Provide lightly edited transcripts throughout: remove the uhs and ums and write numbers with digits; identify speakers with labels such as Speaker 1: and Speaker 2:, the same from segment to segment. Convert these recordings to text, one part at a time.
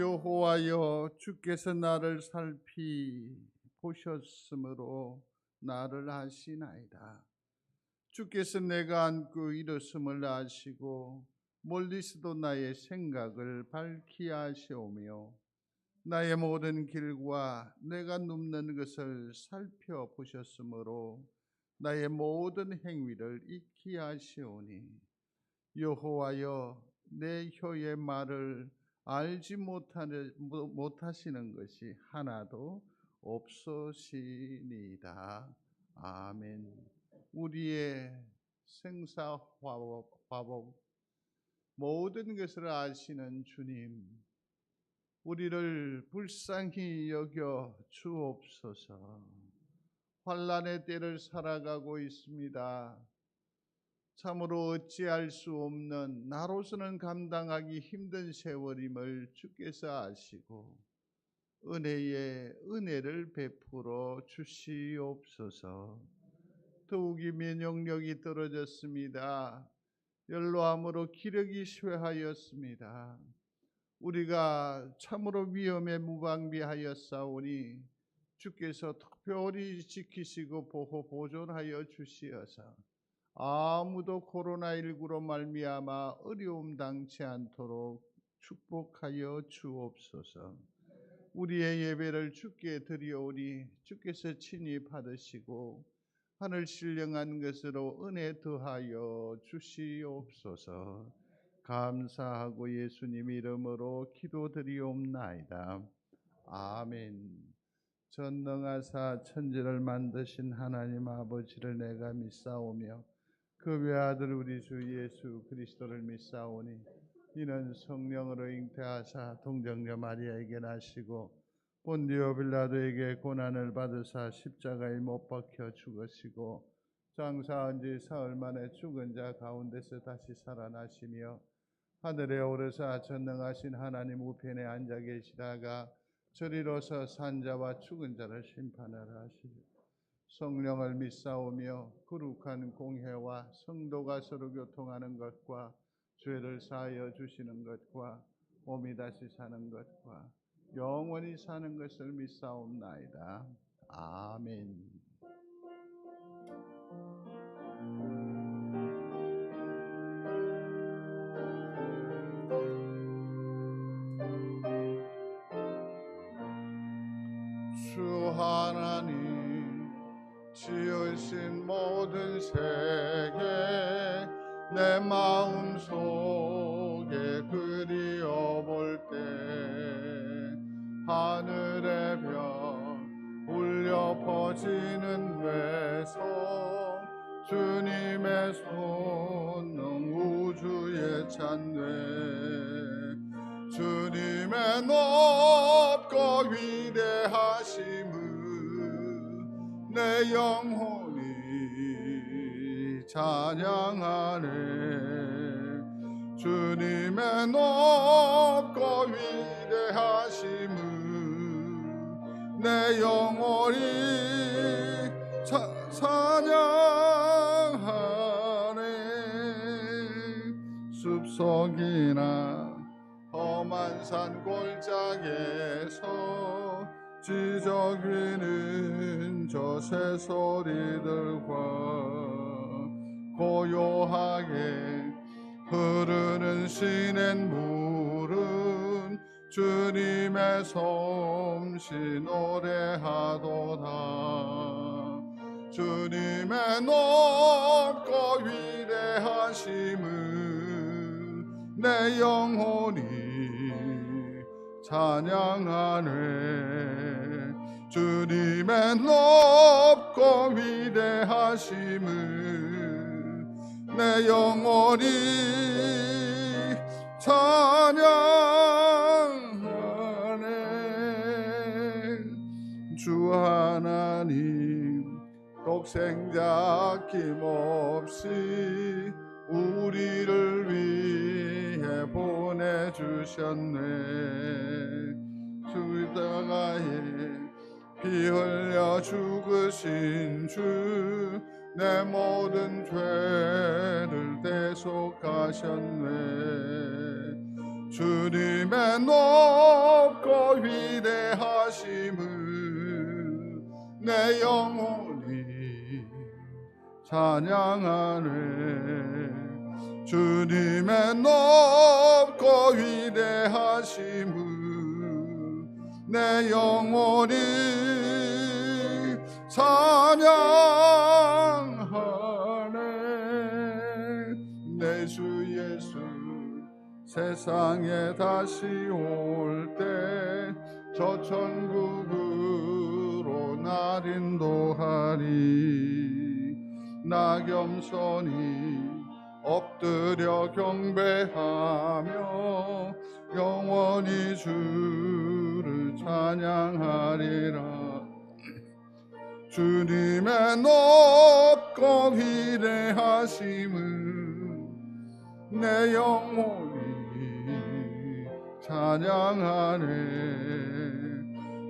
Speaker 1: 여호와여, 주께서 나를 살피 보셨으므로 나를 아시나이다. 주께서 내가 안고 일었음을 아시고 멀리서도 나의 생각을 밝히 아시오며 나의 모든 길과 내가 눕는 것을 살펴보셨으므로 나의 모든 행위를 익히 아시오니, 여호와여, 내 혀의 말을 알지 못하시는 것이 하나도 없으시니이다. 아멘. 우리의 생사화복 모든 것을 아시는 주님, 우리를 불쌍히 여겨 주옵소서. 환난의 때를 살아가고 있습니다. 참으로 어찌할 수 없는, 나로서는 감당하기 힘든 세월임을 주께서 아시고 은혜에 은혜를 베풀어 주시옵소서. 더욱이 면역력이 떨어졌습니다. 연로함으로 기력이 쇠하였습니다. 우리가 참으로 위험에 무방비하였사오니 주께서 특별히 지키시고 보호 보존하여 주시어서 아무도 코로나19로 말미암아 어려움 당치 않도록 축복하여 주옵소서. 우리의 예배를 주께 드리오니 주께서 친히 받으시고 하늘 신령한 것으로 은혜 더하여 주시옵소서. 감사하고 예수님 이름으로 기도드리옵나이다. 아멘. 전능하사 천지를 만드신 하나님 아버지를 내가 믿사오며 그 외아들 우리 주 예수 그리스도를 믿사오니, 이는 성령으로 잉태하사 동정녀 마리아에게 나시고 본디오 빌라도에게 고난을 받으사 십자가에 못 박혀 죽으시고 장사한 지 사흘 만에 죽은 자 가운데서 다시 살아나시며 하늘에 오르사 전능하신 하나님 우편에 앉아 계시다가 저리로서 산자와 죽은 자를 심판하라 하시니, 성령을 믿사오며 거룩한 공회와 성도가 서로 교통하는 것과 죄를 사하여 주시는 것과 몸이 다시 사는 것과 영원히 사는 것을 믿사옵나이다. 아멘. 주 하나님, 지으신 모든 세계 내 마음 속에 그리워볼 때 하늘의 별 울려 퍼지는 외성, 주님의 손능 우주의 찬뇌, 주님의 높고 위대하심을 내 영혼이 찬양하네. 주님의 높고 위대하심을 내 영혼이 찬양하네. 숲속이나 험한 산 골짜기에서 지저귀는 저 새소리들과 고요하게 흐르는 시냇 물은 주님의 솜씨 노래하도다. 주님의 높고 위대하심을 내 영혼이 찬양하네. 주님의 높고 위대하심을 내 영혼이 찬양하네. 주 하나님, 독생자 김없이 우리를 위해 보내주셨네. 십자가에 피 흘려 죽으신 주, 내 모든 죄를 대속하셨네. 주님의 높고 위대하심을 내 영혼이 찬양하네. 주님의 높고 위대하심을 내 영혼이 찬양하네. 내 주 예수 세상에 다시 올 때 저 천국으로 날 인도하리. 나 겸손히 엎드려 경배하며 영원히 주를 찬양하리라. 주님의 높고 위대하심을 내 영혼이 찬양하네.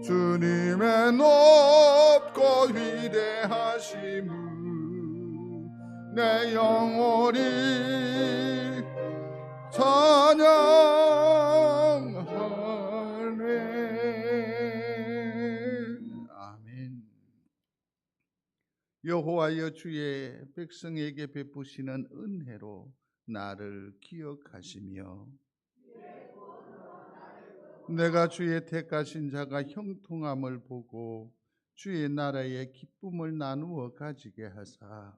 Speaker 1: 주님의 높고 위대하심을 내 영혼이 찬양하네. 아멘. 여호와여, 주의 백성에게 베푸시는 은혜로 나를 기억하시며 내가 주의 택하신 자가 형통함을 보고 주의 나라의 기쁨을 나누어 가지게 하사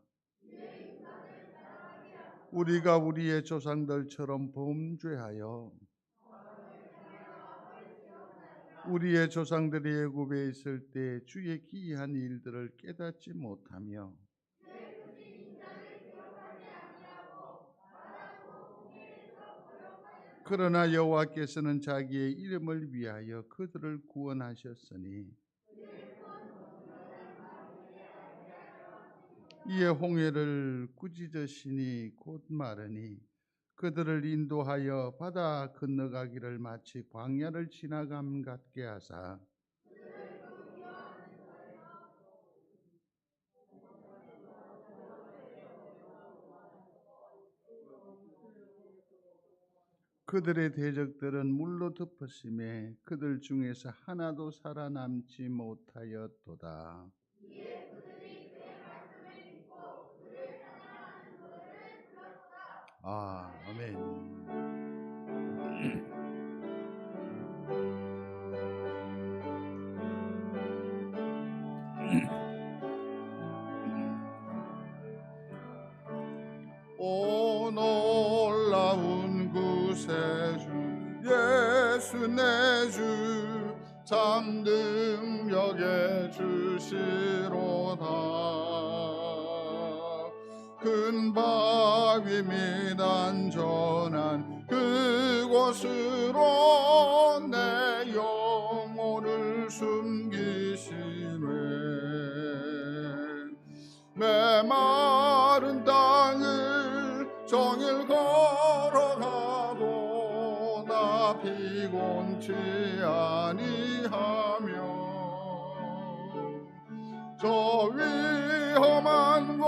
Speaker 1: 우리가 우리의 조상들처럼 범죄하여 우리의 조상들이 애굽에 있을 때 주의 기이한 일들을 깨닫지 못하며 그러나 여호와께서는 자기의 이름을 위하여 그들을 구원하셨으니 이에 홍해를 꾸짖으시니 곧 마르니 그들을 인도하여 바다 건너가기를 마치 광야를 지나감 같게 하사 그들의 대적들은 물로 덮으심에 그들 중에서 하나도 살아남지 못하였도다. 아멘. 오 놀라운 구세주 예수 내 주 참 능력의 주시로다. 큰 바위 및 안전한 그곳으로 내 영혼을 숨기시네. 메마른 땅을 종일 걸어가도 나 피곤치 아니하며 저 위험한 곳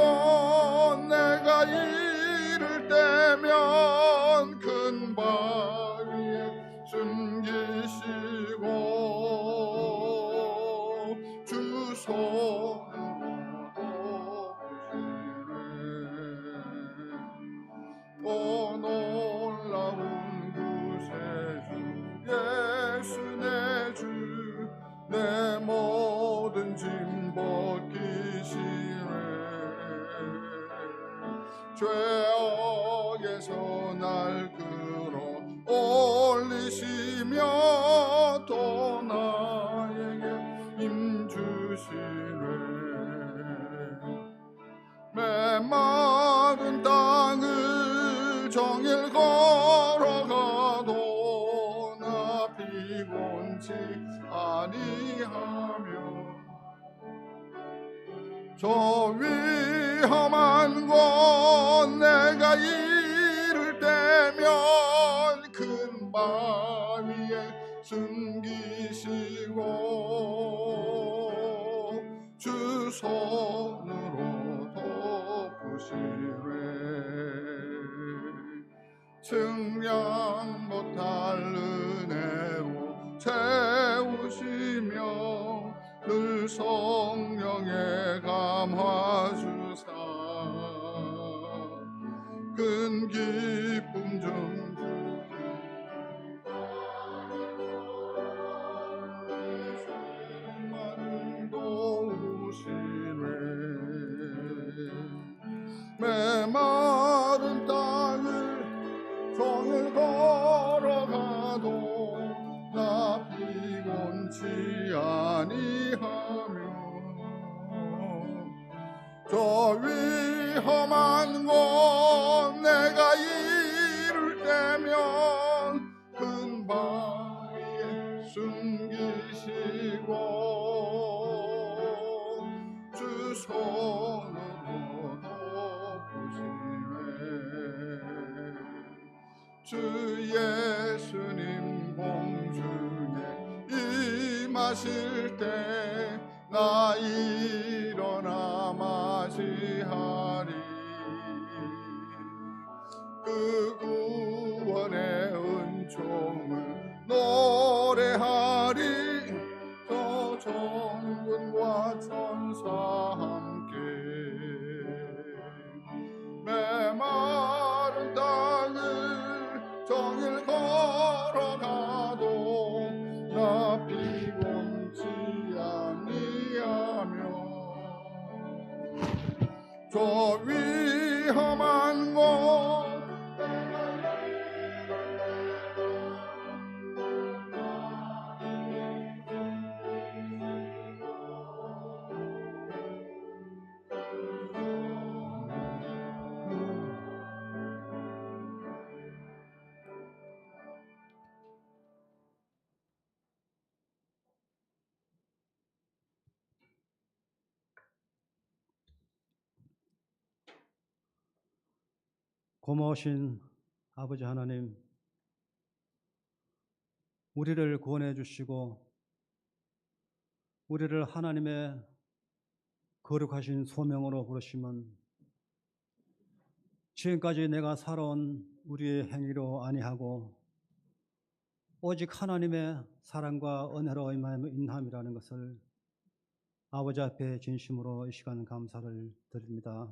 Speaker 1: 내가 이를 때면 큰 바위에 숨기시고 주 손으로 돕으시네. 오 놀라운 구세주 예수 내 주 내 모든 짐 벗기시네. 죄악에서 날 끌어 올리시며 또 나에게 힘 주시네. 메마른 땅을 종일 걸어가도 나 피곤치 아니하며 저 위험한 곳 내가 이를 때면 큰 바위에 숨기시고 주 손으로 돕으시네. 증량 못할 은혜로 채우시며 늘 성령에 감화주사 큰 기쁨 좀 주시고 도우시네 메마른 땅을 종일 걸어가도 나 피곤치 아니하며 저 위험한 곳 내가 이룰 때면 근방위에 숨기시고 주 손으로 덮으시네 주 예수님 공중에 임하실 때 나 일어나 맞이하리 그 구원의 은총을 노래하리 저 정군과 천사 함께 메마른 땅을 정일 걸어가도 나 피곤치 아니하며 저 위험한 곳
Speaker 2: 고마우신 아버지 하나님, 우리를 구원해 주시고 우리를 하나님의 거룩하신 소명으로 부르시면 지금까지 내가 살아온 우리의 행위로 아니하고 오직 하나님의 사랑과 은혜로 인함이라는 것을 아버지 앞에 진심으로 이 시간 감사를 드립니다.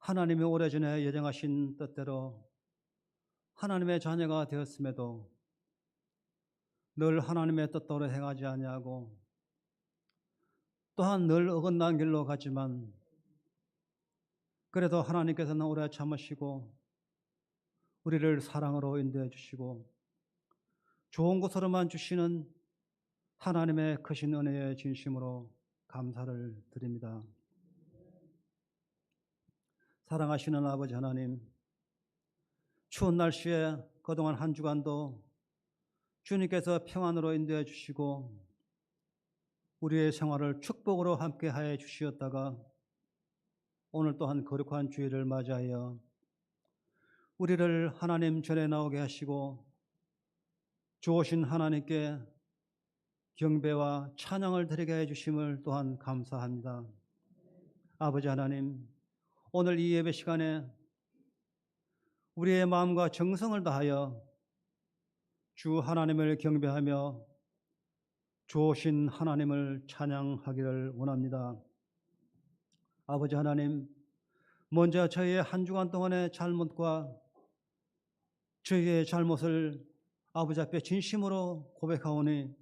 Speaker 2: 하나님이 오래전에 예정하신 뜻대로 하나님의 자녀가 되었음에도 늘 하나님의 뜻대로 행하지 아니하고 또한 늘 어긋난 길로 가지만 그래도 하나님께서는 오래 참으시고 우리를 사랑으로 인도해 주시고 좋은 곳으로만 주시는 하나님의 크신 은혜에 진심으로 감사를 드립니다. 사랑하시는 아버지 하나님, 추운 날씨에 그동안 한 주간도 주님께서 평안으로 인도해 주시고 우리의 생활을 축복으로 함께하여 주시었다가 오늘 또한 거룩한 주일을 맞이하여 우리를 하나님 전에 나오게 하시고 주오신 하나님께 경배와 찬양을 드리게 해주심을 또한 감사합니다. 아버지 하나님, 오늘 이 예배 시간에 우리의 마음과 정성을 다하여 주 하나님을 경배하며 주오신 하나님을 찬양하기를 원합니다. 아버지 하나님, 먼저 저희의 한 주간 동안의 잘못과 저희의 잘못을 아버지 앞에 진심으로 고백하오니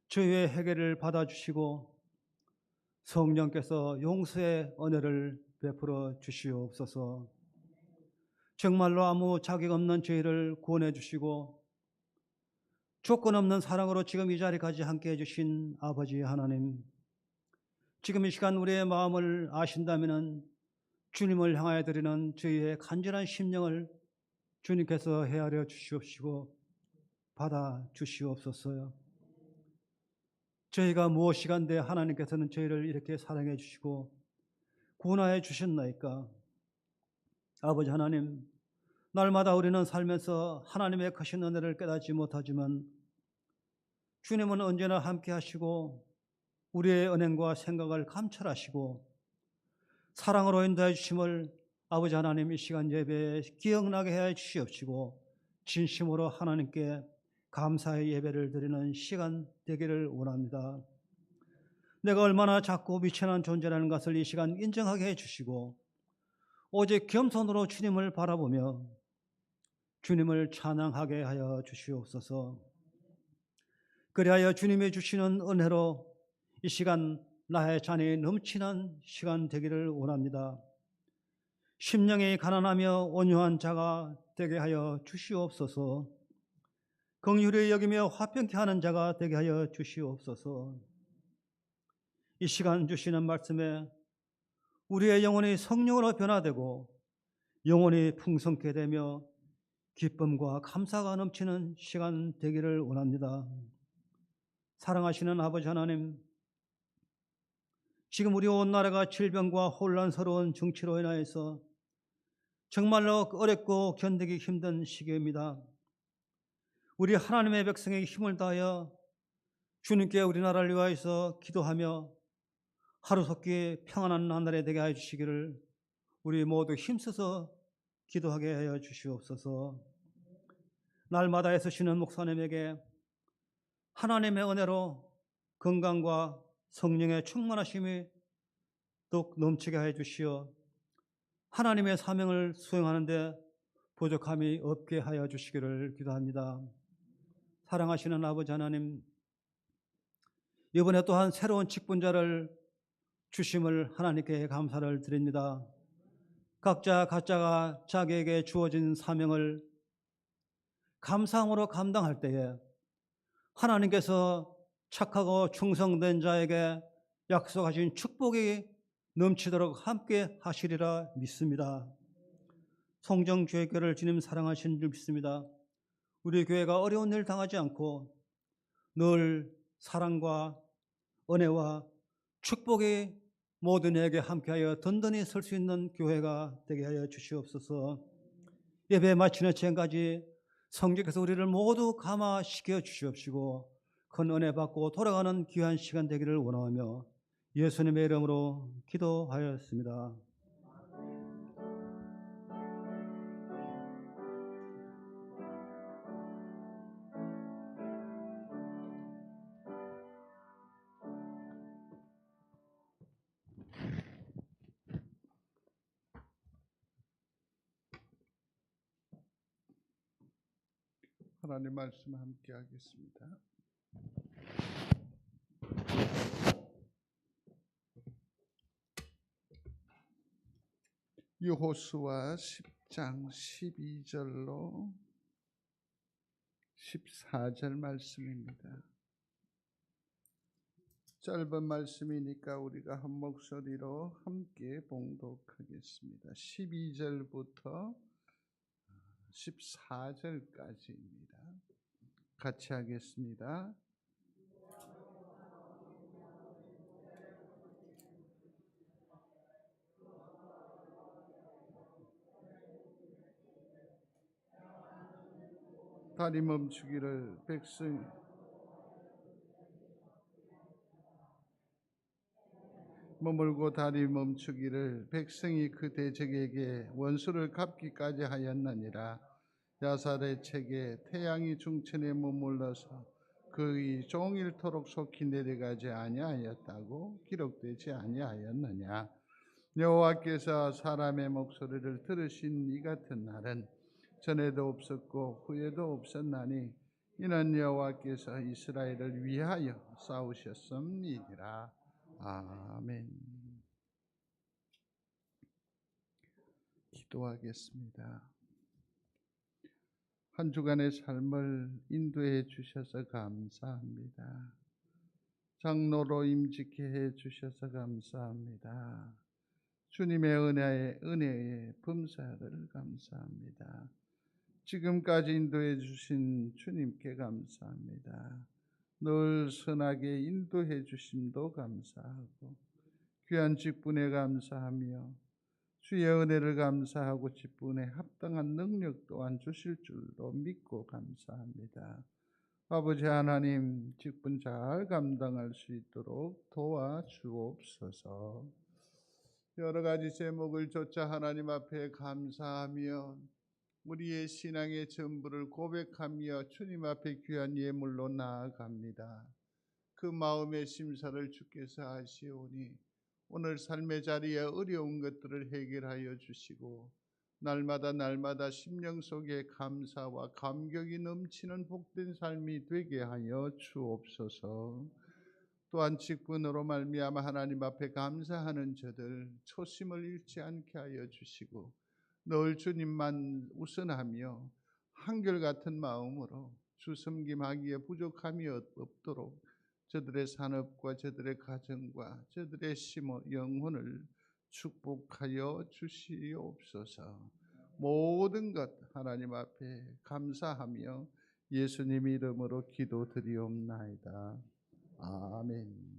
Speaker 2: 저희의 회개를 받아주시고 성령께서 용서의 은혜를 베풀어 주시옵소서. 정말로 아무 자격 없는 저희를 구원해 주시고 조건 없는 사랑으로 지금 이 자리까지 함께 해주신 아버지 하나님, 지금 이 시간 우리의 마음을 아신다면 주님을 향하여 드리는 저희의 간절한 심령을 주님께서 헤아려 주시옵시고 받아 주시옵소서요. 저희가 무엇이간데 하나님께서는 저희를 이렇게 사랑해 주시고 구원하여 주셨나이까. 아버지 하나님, 날마다 우리는 살면서 하나님의 크신 은혜를 깨닫지 못하지만 주님은 언제나 함께 하시고 우리의 은행과 생각을 감찰하시고 사랑으로 인도해 주심을 아버지 하나님, 이 시간 예배에 기억나게 해 주시옵시고 진심으로 하나님께 감사의 예배를 드리는 시간 되기를 원합니다. 내가 얼마나 작고 미천한 존재라는 것을 이 시간 인정하게 해 주시고 오직 겸손으로 주님을 바라보며 주님을 찬양하게 하여 주시옵소서. 그리하여 주님이 주시는 은혜로 이 시간 나의 잔이 넘치는 시간 되기를 원합니다. 심령이 가난하며 온유한 자가 되게 하여 주시옵소서. 긍휼히 여기며 화평케 하는 자가 되게 하여 주시옵소서. 이 시간 주시는 말씀에 우리의 영혼이 성령으로 변화되고 영혼이 풍성케 되며 기쁨과 감사가 넘치는 시간 되기를 원합니다. 사랑하시는 아버지 하나님, 지금 우리 온 나라가 질병과 혼란스러운 정치로 인하여서 정말로 어렵고 견디기 힘든 시기입니다. 우리 하나님의 백성의 힘을 다하여 주님께 우리나라를 위하여서 기도하며 하루속히 평안한 나날이 되게 하여 주시기를 우리 모두 힘써서 기도하게 하여 주시옵소서. 날마다 애쓰시는 목사님에게 하나님의 은혜로 건강과 성령의 충만하심이 더욱 넘치게 하여 주시어 하나님의 사명을 수행하는 데 부족함이 없게 하여 주시기를 기도합니다. 사랑하시는 아버지 하나님, 이번에 또한 새로운 직분자를 주심을 하나님께 감사를 드립니다. 각자가 자기에게 주어진 사명을 감사함으로 감당할 때에 하나님께서 착하고 충성된 자에게 약속하신 축복이 넘치도록 함께 하시리라 믿습니다. 송정교회교를 주님 사랑하시는 줄 믿습니다. 우리 교회가 어려운 일 당하지 않고 늘 사랑과 은혜와 축복이 모든 이에게 함께하여 든든히 설 수 있는 교회가 되게 하여 주시옵소서. 예배 마치는 시간까지 성령께서 우리를 모두 감화시켜 주시옵시고 큰 은혜 받고 돌아가는 귀한 시간 되기를 원하며 예수님의 이름으로 기도하였습니다.
Speaker 1: 하나님 말씀 함께 하겠습니다. 여호수아 10장 12절로 14절 말씀입니다. 짧은 말씀이니까 우리가 한 목소리로 함께 봉독하겠습니다. 12절부터 14절까지입니다. 같이 하겠습니다. 다리 멈추기를 백성 머물고 다리 멈추기를 백성이 그 대적에게 원수를 갚기까지 하였느니라. 야살의 책에 태양이 중천에 머물러서 그의 종일토록 속히 내려가지 아니하였다고 기록되지 아니하였느냐. 여호와께서 사람의 목소리를 들으신 이 같은 날은 전에도 없었고 후에도 없었나니 이는 여호와께서 이스라엘을 위하여 싸우셨음이니라. 아멘. 기도하겠습니다. 한 주간의 삶을 인도해 주셔서 감사합니다. 장로로 임직해 해 주셔서 감사합니다. 주님의 은혜에 범사를 감사합니다. 지금까지 인도해 주신 주님께 감사합니다. 늘 선하게 인도해 주심도 감사하고 귀한 직분에 감사하며 주의 은혜를 감사하고 직분에 합당한 능력 또한 주실 줄로 믿고 감사합니다. 아버지 하나님, 직분 잘 감당할 수 있도록 도와주옵소서. 여러 가지 제목을 조차 하나님 앞에 감사하며 우리의 신앙의 전부를 고백하며 주님 앞에 귀한 예물로 나아갑니다. 그 마음의 심사를 주께서 하시오니 오늘 삶의 자리에 어려운 것들을 해결하여 주시고 날마다 심령 속에 감사와 감격이 넘치는 복된 삶이 되게 하여 주옵소서. 또한 직분으로 말미암아 하나님 앞에 감사하는 저들 초심을 잃지 않게 하여 주시고 늘 주님만 우선하며 한결같은 마음으로 주 섬김하기에 부족함이 없도록 저들의 산업과 저들의 가정과 저들의 영혼을 축복하여 주시옵소서. 모든 것 하나님 앞에 감사하며 예수님 이름으로 기도드리옵나이다. 아멘.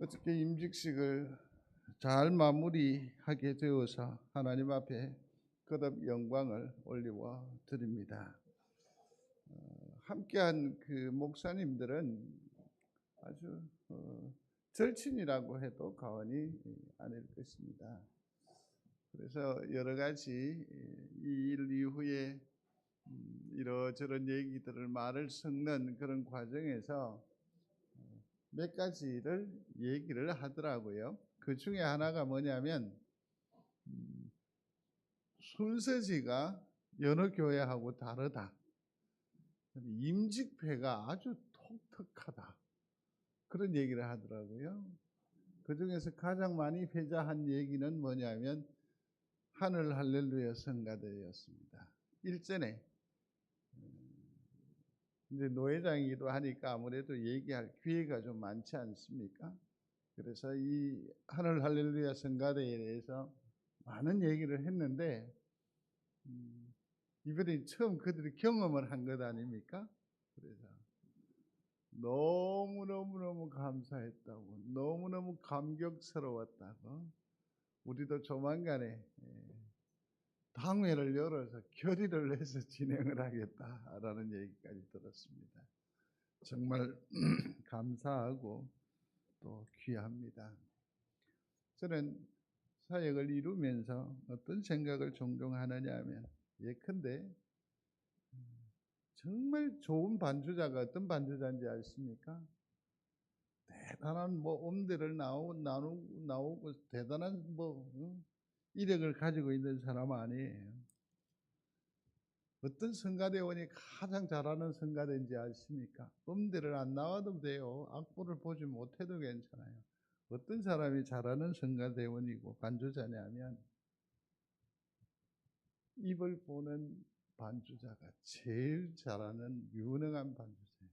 Speaker 1: 어떻게 임직식을 잘 마무리하게 되어서 하나님 앞에 거듭 영광을 올리워 드립니다. 함께한 그 목사님들은 아주 절친이라고 해도 과언이 아닐 것입니다. 그래서 여러 가지 이 일 이후에 이러저런 얘기들을 말을 섞는 그런 과정에서 몇 가지를 얘기를 하더라고요. 그 중에 하나가 뭐냐면 순서지가 여러 교회하고 다르다. 임직패가 아주 독특하다. 그런 얘기를 하더라고요. 그 중에서 가장 많이 회자한 얘기는 뭐냐면 하늘 할렐루야 성가대였습니다. 일전에 이제 노회장이기도 하니까 아무래도 얘기할 기회가 좀 많지 않습니까? 그래서 이 하늘 할렐루야 성가대에 대해서 많은 얘기를 했는데 이번에 처음 그들이 경험을 한 것 아닙니까? 그래서 너무너무 감사했다고, 너무너무 감격스러웠다고, 우리도 조만간에 당회를 열어서 결의를 해서 진행을 하겠다라는 얘기까지 들었습니다. 정말 감사하고 또 귀합니다. 저는 사역을 이루면서 어떤 생각을 종종 하느냐 하면 예컨대 정말 좋은 반주자가 어떤 반주자인지 아십니까? 대단한 뭐 음대를 나오고 대단한 이력을 가지고 있는 사람 아니에요. 어떤 성가대원이 가장 잘하는 성가대인지 아십니까? 음대를 안 나와도 돼요. 악보를 보지 못해도 괜찮아요. 어떤 사람이 잘하는 성가대원이고 반주자냐면 입을 보는 반주자가 제일 잘하는 유능한 반주자예요.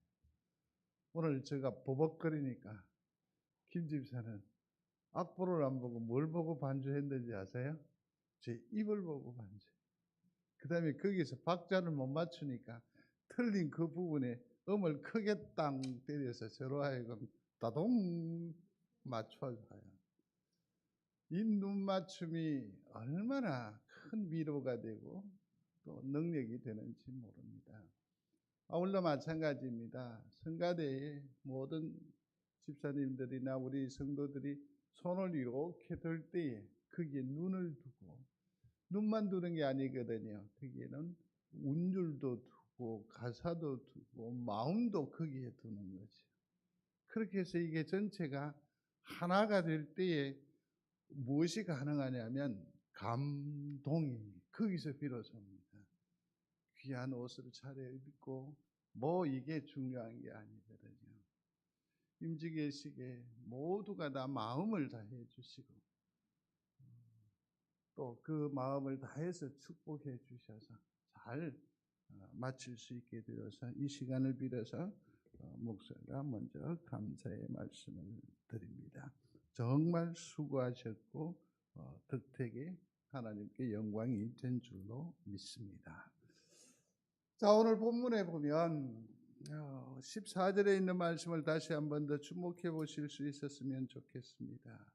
Speaker 1: 오늘 제가 버벅거리니까 김 집사는 악보를 안 보고 뭘 보고 반주했는지 아세요? 제 입을 보고 반주. 그 다음에 거기서 박자를 못 맞추니까 틀린 그 부분에 음을 크게 땅 때려서 저로 하여금 따동 맞춰줘요. 이 눈맞춤이 얼마나 큰 위로가 되고 또 능력이 되는지 모릅니다. 아울러 마찬가지입니다. 성가대의 모든 집사님들이나 우리 성도들이 손을 이렇게 들 때에 거기에 눈을 두고, 눈만 두는 게 아니거든요. 거기에는 운율도 두고 가사도 두고 마음도 거기에 두는 거죠. 그렇게 해서 이게 전체가 하나가 될 때에 무엇이 가능하냐면 감동이 거기서 비로소입니다. 귀한 옷을 차려입고 이게 중요한 게 아니거든요. 임직의식에 모두가 다 마음을 다해 주시고 또 그 마음을 다해서 축복해 주셔서 잘 마칠 수 있게 되어서 이 시간을 빌어서 목사가 먼저 감사의 말씀을 드립니다. 정말 수고하셨고 덕택에 하나님께 영광이 된 줄로 믿습니다. 자, 오늘 본문에 보면 14절에 있는 말씀을 다시 한 번 더 주목해 보실 수 있었으면 좋겠습니다.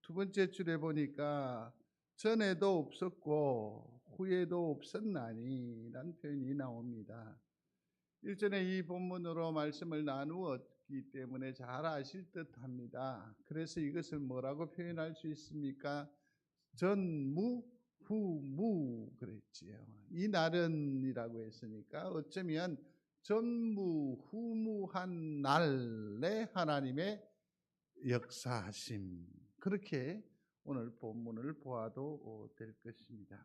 Speaker 1: 두 번째 줄에 보니까 전에도 없었고 후에도 없었나니 라는 표현이 나옵니다. 일전에 이 본문으로 말씀을 나누었기 때문에 잘 아실 듯합니다. 그래서 이것을 뭐라고 표현할 수 있습니까? 전무 후무 그랬지요. 이 날은이라고 했으니까 어쩌면 전무후무한 날에 하나님의 역사하심, 그렇게 오늘 본문을 보아도 될 것입니다.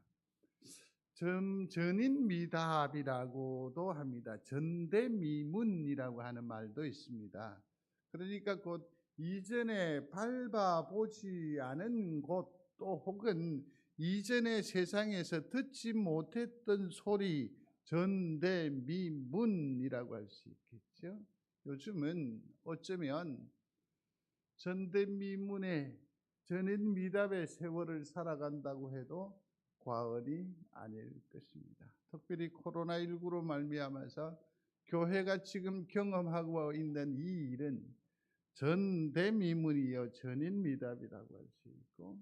Speaker 1: 전인미답이라고도 합니다. 전대미문이라고 하는 말도 있습니다. 그러니까 곧 이전에 밟아보지 않은 곳 또 혹은 이전의 세상에서 듣지 못했던 소리, 전대미문이라고 할 수 있겠죠. 요즘은 어쩌면 전대미문의 전인미답의 세월을 살아간다고 해도 과언이 아닐 것입니다. 특별히 코로나19로 말미암아서 교회가 지금 경험하고 있는 이 일은 전대미문이요 전인미답이라고 할 수 있고,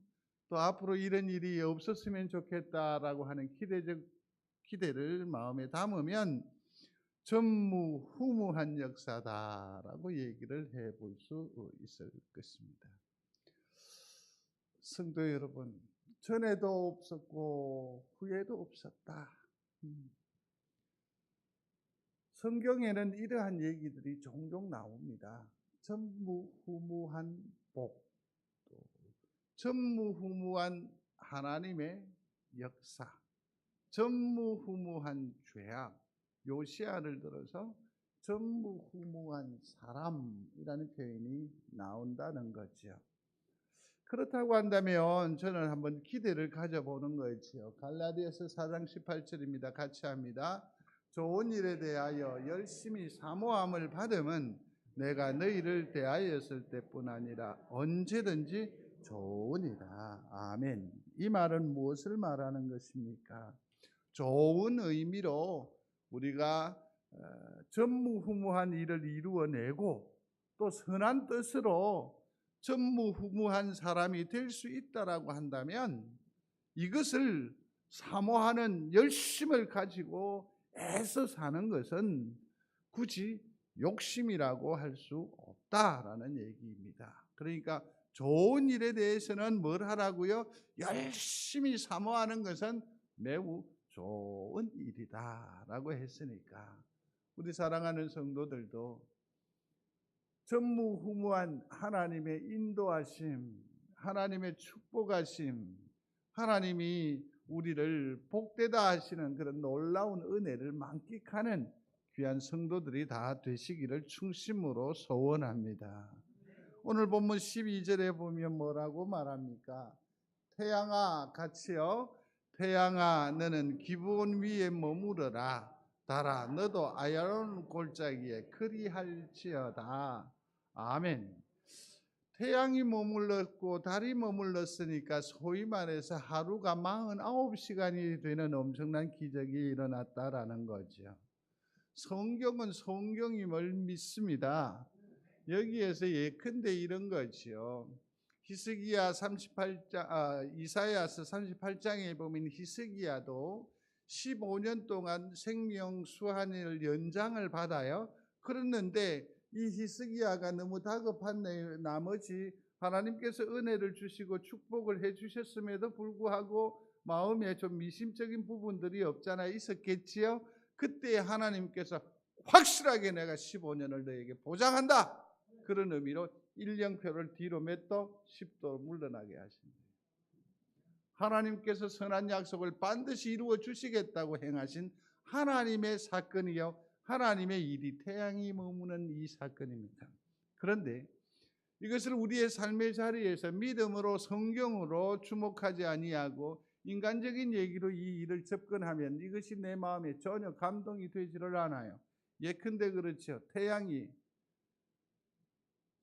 Speaker 1: 또 앞으로 이런 일이 없었으면 좋겠다라고 하는 기대를 마음에 담으면 전무후무한 역사다라고 얘기를 해볼 수 있을 것입니다. 성도 여러분, 전에도 없었고 후에도 없었다. 성경에는 이러한 얘기들이 종종 나옵니다. 전무후무한 복, 전무후무한 하나님의 역사, 전무후무한 죄악, 요시야를 들어서 전무후무한 사람이라는 표현이 나온다는 거죠. 그렇다고 한다면 저는 한번 기대를 가져보는 거지요. 갈라디아서 4장 18절입니다. 같이 합니다. 좋은 일에 대하여 열심히 사모함을 받음은 내가 너희를 대하였을 때뿐 아니라 언제든지 좋으니라. 아멘. 이 말은 무엇을 말하는 것입니까? 좋은 의미로 우리가 전무후무한 일을 이루어내고 또 선한 뜻으로 전무후무한 사람이 될 수 있다라고 한다면 이것을 사모하는 열심을 가지고 애써 사는 것은 굳이 욕심이라고 할 수 없다라는 얘기입니다. 그러니까 좋은 일에 대해서는 뭘 하라고요? 열심히 사모하는 것은 매우 좋은 일이다라고 했으니까 우리 사랑하는 성도들도 전무후무한 하나님의 인도하심, 하나님의 축복하심, 하나님이 우리를 복되다 하시는 그런 놀라운 은혜를 만끽하는 귀한 성도들이 다 되시기를 충심으로 소원합니다. 오늘 본문 12절에 보면 뭐라고 말합니까? 태양아 같이요, 태양아 너는 기브온 위에 머무르라. 달아 너도 아야론 골짜기에 그리할지어다. 아멘. 태양이 머물렀고 달이 머물렀으니까 소위 말해서 하루가 49시간이 되는 엄청난 기적이 일어났다라는 거죠. 성경은 성경임을 믿습니다. 여기에서 예컨대 이런 거지요. 이사야서 38장에 보면 히스기야도 15년 동안 생명 수한일 연장을 받아요. 그랬는데 이 히스기야가 너무 다급한 나머지 하나님께서 은혜를 주시고 축복을 해 주셨음에도 불구하고 마음에 좀 미심적인 부분들이 없잖아 있었겠지요. 그때 하나님께서 확실하게 내가 15년을 너에게 보장한다. 그런 의미로 1년표를 뒤로 몇 도? 10도 물러나게 하십니다. 하나님께서 선한 약속을 반드시 이루어 주시겠다고 행하신 하나님의 사건이요, 하나님의 일이 태양이 머무는 이 사건입니다. 그런데 이것을 우리의 삶의 자리에서 믿음으로 성경으로 주목하지 아니하고 인간적인 얘기로 이 일을 접근하면 이것이 내 마음에 전혀 감동이 되지를 않아요. 예컨대 그렇죠. 태양이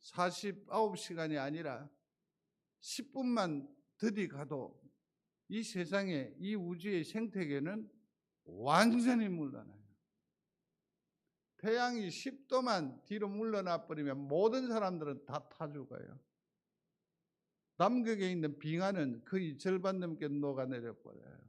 Speaker 1: 49시간이 아니라 10분만 들이가도 이 세상에, 이 우주의 생태계는 완전히 물러나요. 태양이 10도만 뒤로 물러나 버리면 모든 사람들은 다 타 죽어요. 남극에 있는 빙하는 거의 절반 넘게 녹아내려 버려요.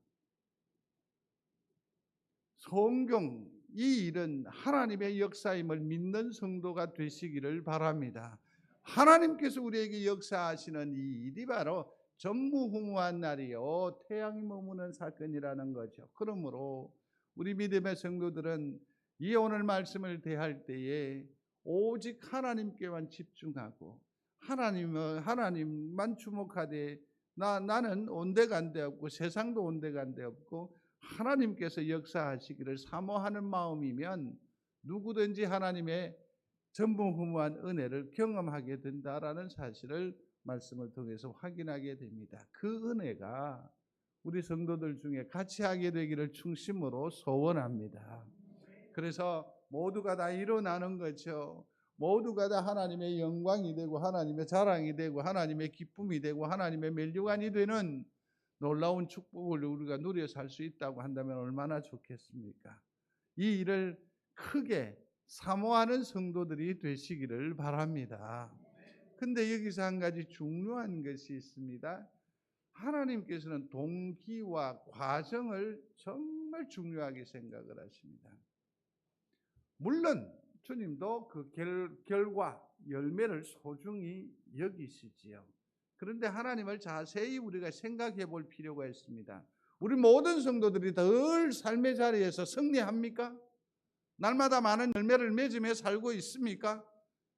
Speaker 1: 성경, 이 일은 하나님의 역사임을 믿는 성도가 되시기를 바랍니다. 하나님께서 우리에게 역사하시는 이 일이 바로 전무후무한 날이요, 태양이 머무는 사건이라는 거죠. 그러므로 우리 믿음의 성도들은 이 오늘 말씀을 대할 때에 오직 하나님께만 집중하고 하나님만 주목하되 나는 온데간데 없고 세상도 온데간데 없고 하나님께서 역사하시기를 사모하는 마음이면 누구든지 하나님의 전무후무한 은혜를 경험하게 된다라는 사실을 말씀을 통해서 확인하게 됩니다. 그 은혜가 우리 성도들 중에 같이 하게 되기를 충심으로 소원합니다. 그래서 모두가 다 일어나는 거죠. 모두가 다 하나님의 영광이 되고 하나님의 자랑이 되고 하나님의 기쁨이 되고 하나님의 면류관이 되는 놀라운 축복을 우리가 누려 살 수 있다고 한다면 얼마나 좋겠습니까? 이 일을 크게 사모하는 성도들이 되시기를 바랍니다. 근데 여기서 한 가지 중요한 것이 있습니다. 하나님께서는 동기와 과정을 정말 중요하게 생각을 하십니다. 물론 주님도 그 결과, 열매를 소중히 여기시지요. 그런데 하나님을 자세히 우리가 생각해 볼 필요가 있습니다. 우리 모든 성도들이 늘 삶의 자리에서 승리합니까? 날마다 많은 열매를 맺으며 살고 있습니까?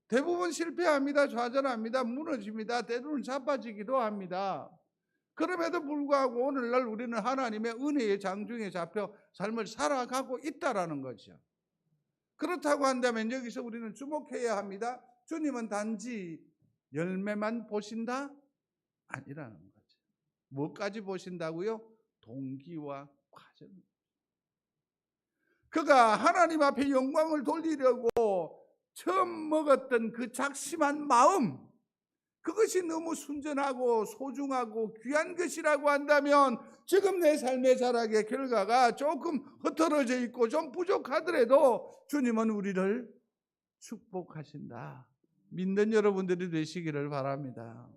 Speaker 1: 대부분 실패합니다. 좌절합니다. 무너집니다. 때로는 자빠지기도 합니다. 그럼에도 불구하고 오늘날 우리는 하나님의 은혜의 장중에 잡혀 삶을 살아가고 있다라는 거죠. 그렇다고 한다면 여기서 우리는 주목해야 합니다. 주님은 단지 열매만 보신다? 아니라는 거죠. 뭐까지 보신다고요? 동기와 과정. 그가 하나님 앞에 영광을 돌리려고 처음 먹었던 그 작심한 마음, 그것이 너무 순전하고 소중하고 귀한 것이라고 한다면 지금 내 삶의 자락의 결과가 조금 흐트러져 있고 좀 부족하더라도 주님은 우리를 축복하신다. 믿는 여러분들이 되시기를 바랍니다.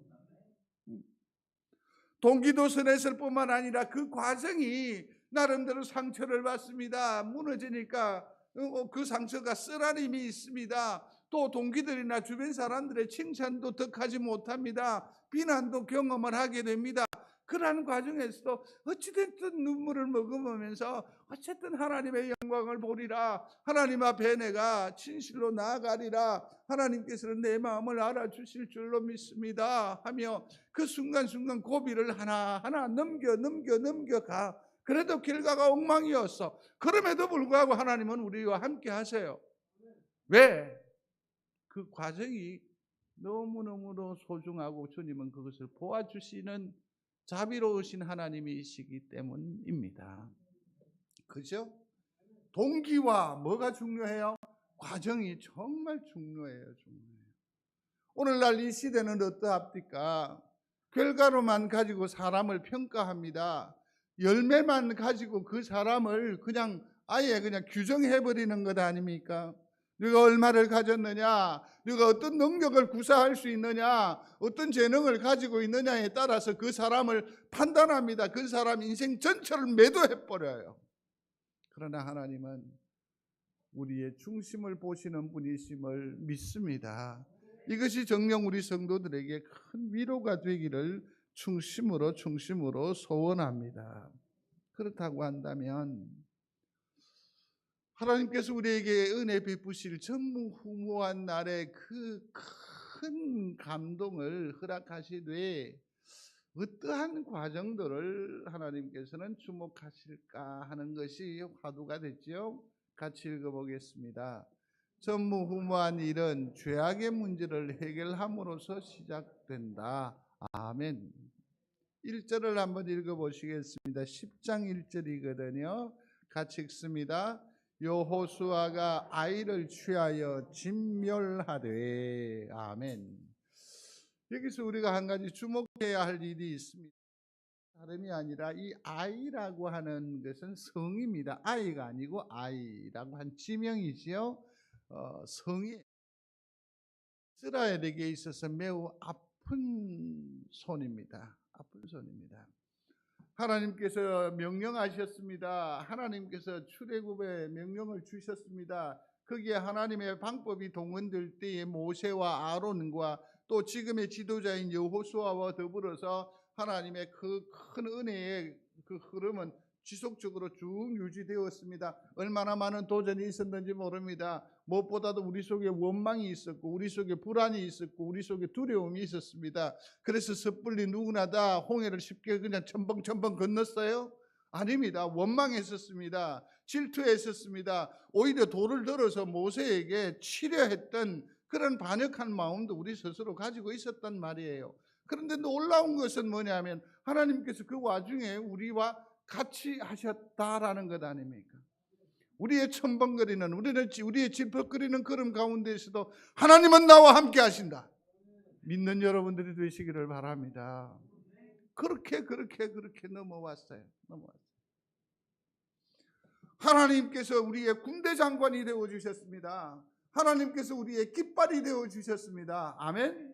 Speaker 1: 동기도 선했을 뿐만 아니라 그 과정이 나름대로 상처를 받습니다. 무너지니까 그 상처가 쓰라림이 있습니다. 또 동기들이나 주변 사람들의 칭찬도 덕하지 못합니다. 비난도 경험을 하게 됩니다. 그러한 과정에서도 어찌됐든 눈물을 머금으면서 어쨌든 하나님의 영광을 보리라, 하나님 앞에 내가 진실로 나아가리라, 하나님께서는 내 마음을 알아주실 줄로 믿습니다 하며 그 순간순간 고비를 하나하나 넘겨가. 그래도 결과가 엉망이었어. 그럼에도 불구하고 하나님은 우리와 함께 하세요. 왜? 그 과정이 너무너무 소중하고 주님은 그것을 보아주시는 자비로우신 하나님이시기 때문입니다. 그죠? 동기와 뭐가 중요해요? 과정이 정말 중요해요. 오늘날 이 시대는 어떠합니까? 결과로만 가지고 사람을 평가합니다. 열매만 가지고 그 사람을 아예 그냥 규정해버리는 것 아닙니까? 네가 얼마를 가졌느냐, 네가 어떤 능력을 구사할 수 있느냐, 어떤 재능을 가지고 있느냐에 따라서 그 사람을 판단합니다. 그 사람 인생 전체를 매도해버려요. 그러나 하나님은 우리의 중심을 보시는 분이심을 믿습니다. 이것이 정녕 우리 성도들에게 큰 위로가 되기를 중심으로 소원합니다. 그렇다고 한다면 하나님께서 우리에게 은혜 베푸실 전무후무한 날에 그 큰 감동을 허락하시되 어떠한 과정들을 하나님께서는 주목하실까 하는 것이 화두가 됐죠. 같이 읽어보겠습니다. 전무후무한 일은 죄악의 문제를 해결함으로써 시작된다. 아멘. 1절을 한번 읽어보시겠습니다. 10장 1절이거든요. 같이 읽습니다. 여호수아가 아이를 취하여 진멸하되. 아멘. 여기서 우리가 한 가지 주목해야 할 일이 있습니다. 다름이 아니라 이 아이라고 하는 것은 성입니다. 아이가 아니고 아이라고 한 지명이지요. 성이 이스라엘에게 있어서 매우 아픈 손입니다. 아픈 손입니다. 하나님께서 명령하셨습니다. 하나님께서 출애굽의 명령을 주셨습니다. 거기에 하나님의 방법이 동원될 때에 모세와 아론과 또 지금의 지도자인 여호수아와 더불어서 하나님의 그 큰 은혜의 그 흐름은 지속적으로 쭉 유지되었습니다. 얼마나 많은 도전이 있었는지 모릅니다. 무엇보다도 우리 속에 원망이 있었고 우리 속에 불안이 있었고 우리 속에 두려움이 있었습니다. 그래서 섣불리 누구나 다 홍해를 쉽게 그냥 첨벙첨벙 건넜어요? 아닙니다. 원망했었습니다. 질투했었습니다. 오히려 돌을 들어서 모세에게 치려했던 그런 반역한 마음도 우리 스스로 가지고 있었단 말이에요. 그런데 놀라운 것은 뭐냐면 하나님께서 그 와중에 우리와 같이 하셨다라는 것 아닙니까? 우리의 첨벙거리는 우리의 질퍽거리는 걸음 가운데에서도 하나님은 나와 함께 하신다. 믿는 여러분들이 되시기를 바랍니다. 그렇게 넘어왔어요. 하나님께서 우리의 군대 장관이 되어 주셨습니다. 하나님께서 우리의 깃발이 되어 주셨습니다. 아멘.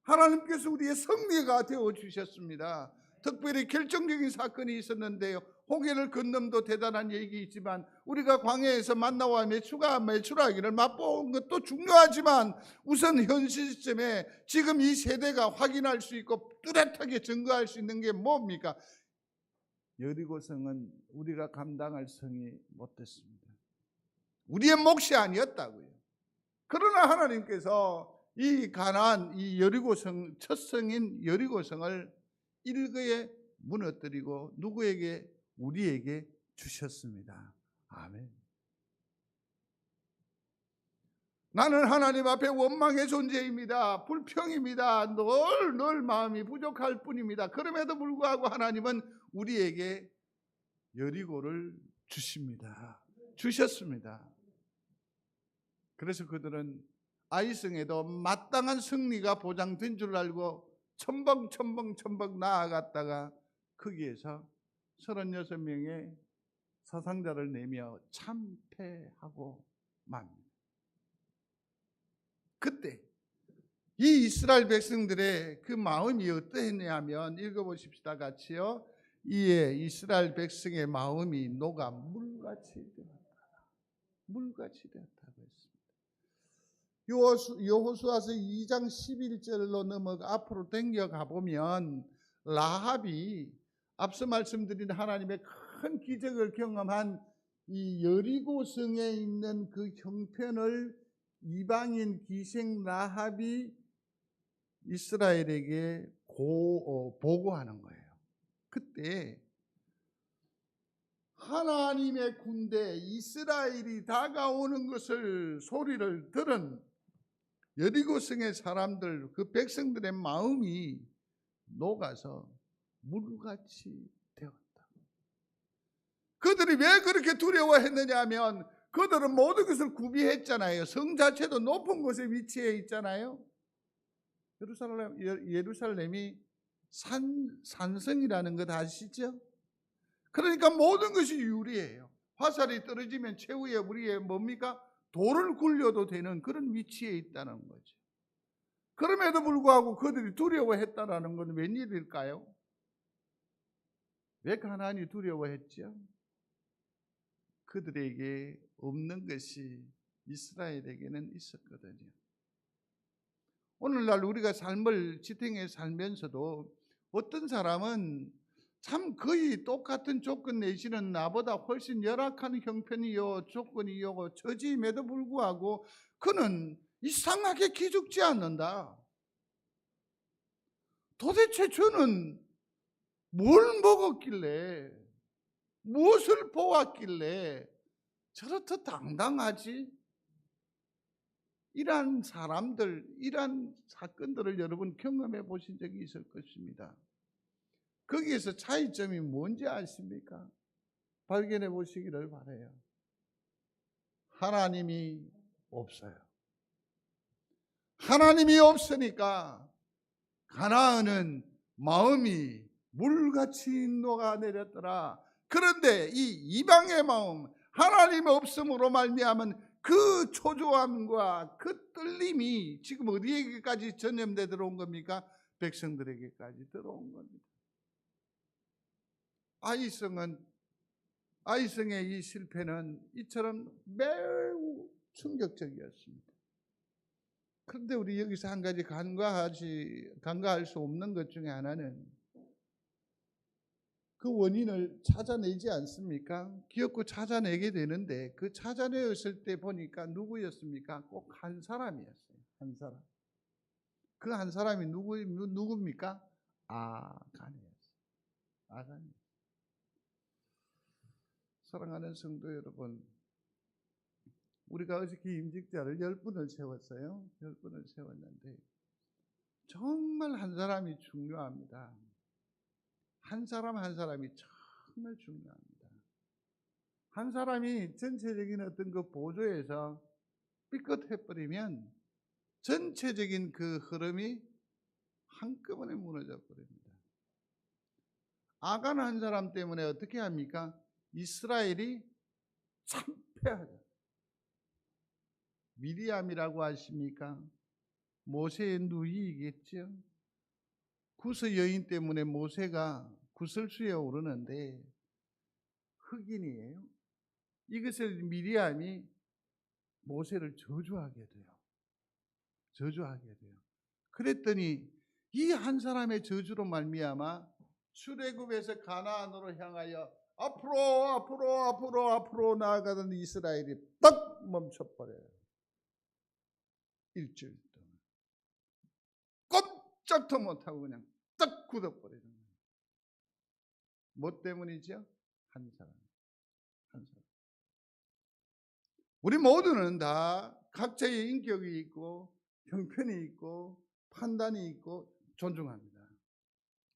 Speaker 1: 하나님께서 우리의 승리가 되어 주셨습니다. 특별히 결정적인 사건이 있었는데요. 홍해를 건넘도 대단한 얘기이지만 우리가 광야에서 만나와 매출하기를 맛본 것도 중요하지만 우선 현 시점에 지금 이 세대가 확인할 수 있고 뚜렷하게 증거할 수 있는 게 뭡니까? 여리고성은 우리가 감당할 성이 못 됐습니다. 우리의 몫이 아니었다고요. 그러나 하나님께서 이 가나안, 이 여리고성, 첫 성인 여리고성을 일거에 무너뜨리고 누구에게? 우리에게 주셨습니다. 아멘. 나는 하나님 앞에 원망의 존재입니다. 불평입니다. 늘 마음이 부족할 뿐입니다. 그럼에도 불구하고 하나님은 우리에게 여리고를 주셨습니다. 그래서 그들은 아이성에도 마땅한 승리가 보장된 줄 알고 첨벙 나아갔다가 거기에서 36명의 사상자를 내며 참패하고 맙니다. 그때 이 이스라엘 백성들의 그 마음이 어떠했냐면 읽어보십시다 같이요. 이에 이스라엘 백성의 마음이 녹아 물같이 되었다고 했습니다. 여호수아서 2장 11절로 앞으로 당겨가 보면 라합이 앞서 말씀드린 하나님의 큰 기적을 경험한 이 여리고 성에 있는 그 형편을 이방인 기생 라합이 이스라엘에게 보고하는 거예요. 그때 하나님의 군대 이스라엘이 다가오는 것을 소리를 들은 여리고성의 사람들, 그 백성들의 마음이 녹아서 물같이 되었다. 그들이 왜 그렇게 두려워했느냐 하면 그들은 모든 것을 구비했잖아요. 성 자체도 높은 곳에 위치해 있잖아요. 예루살렘이 산성이라는 것 아시죠? 그러니까 모든 것이 유리해요. 화살이 떨어지면 최후의 우리의 뭡니까? 돌을 굴려도 되는 그런 위치에 있다는 거죠. 그럼에도 불구하고 그들이 두려워했다라는 건 웬일일까요? 왜 가나안이 두려워했죠? 그들에게 없는 것이 이스라엘에게는 있었거든요. 오늘날 우리가 삶을 지탱해 살면서도 어떤 사람은 참 거의 똑같은 조건 내지는 나보다 훨씬 열악한 형편이요 조건이요 처지임에도 불구하고 그는 이상하게 기죽지 않는다. 도대체 저는 뭘 먹었길래 무엇을 보았길래 저렇게 당당하지? 이러한 사람들, 이러한 사건들을 여러분 경험해 보신 적이 있을 것입니다. 거기에서 차이점이 뭔지 아십니까? 발견해 보시기를 바라요. 하나님이 없어요. 하나님이 없으니까 가나안은 마음이 물같이 녹아내렸더라. 그런데 이 이방의 마음, 하나님 없음으로 말미암은 그 초조함과 그 떨림이 지금 어디에게까지 전염돼 들어온 겁니까? 백성들에게까지 들어온 겁니다. 아이성의 이 실패는 이처럼 매우 충격적이었습니다. 그런데 우리 여기서 한 가지 간과할 수 없는 것 중에 하나는 그 원인을 찾아내지 않습니까? 기어코 찾아내게 되는데 그 찾아내었을 때 보니까 누구였습니까? 꼭 한 사람이었어요. 한 사람. 그 한 사람이 누굽니까? 아간이었어요. 아간. 사랑하는 성도 여러분, 우리가 어저께 임직자를 10분을 세웠어요. 10분을 세웠는데 정말 한 사람이 중요합니다. 한 사람 한 사람이 정말 중요합니다. 한 사람이 전체적인 어떤 그 보조에서 삐끗해버리면 전체적인 그 흐름이 한꺼번에 무너져 버립니다. 아간 한 사람 때문에 어떻게 합니까? 이스라엘이 참패하죠. 미리암이라고 아십니까? 모세의 누이이겠죠. 구스 여인 때문에 모세가 구설수에 오르는데 흑인이에요. 이것을 미리암이 모세를 저주하게 돼요. 그랬더니 이 한 사람의 저주로 말미암아 출애굽에서 가나안으로 향하여 앞으로 나아가던 이스라엘이 딱 멈춰버려요. 일주일 동안 꼼짝도 못하고 그냥 딱 굳어버리는 거예요. 뭐 때문이죠? 한 사람. 우리 모두는 다 각자의 인격이 있고 형편이 있고 판단이 있고 존중합니다.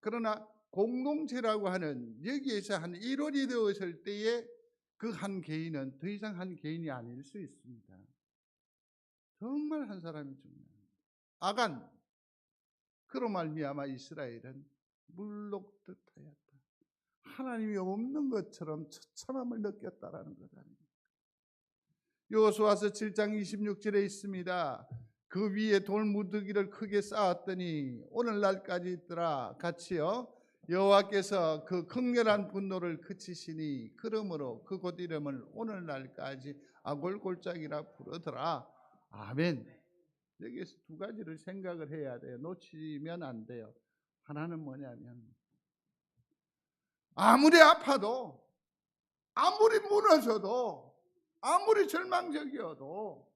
Speaker 1: 그러나 공동체라고 하는 여기에서 한 일원이 되었을 때에 그 한 개인은 더 이상 한 개인이 아닐 수 있습니다. 정말 한 사람이 중요합니다. 아간, 그로 말미암아 이스라엘은 물녹듯하였다. 하나님이 없는 것처럼 처참함을 느꼈다라는 것 아닙니까? 여호수아서 7장 26절에 있습니다. 그 위에 돌무더기를 크게 쌓았더니 오늘날까지 있더라. 같이요. 여호와께서 그 극렬한 분노를 그치시니 그러므로 그곳 이름을 오늘날까지 아골골짜기라 부르더라. 아멘. 여기에서 두 가지를 생각을 해야 돼요. 놓치면 안 돼요. 하나는 뭐냐면 아무리 아파도, 아무리 무너져도, 아무리 절망적이어도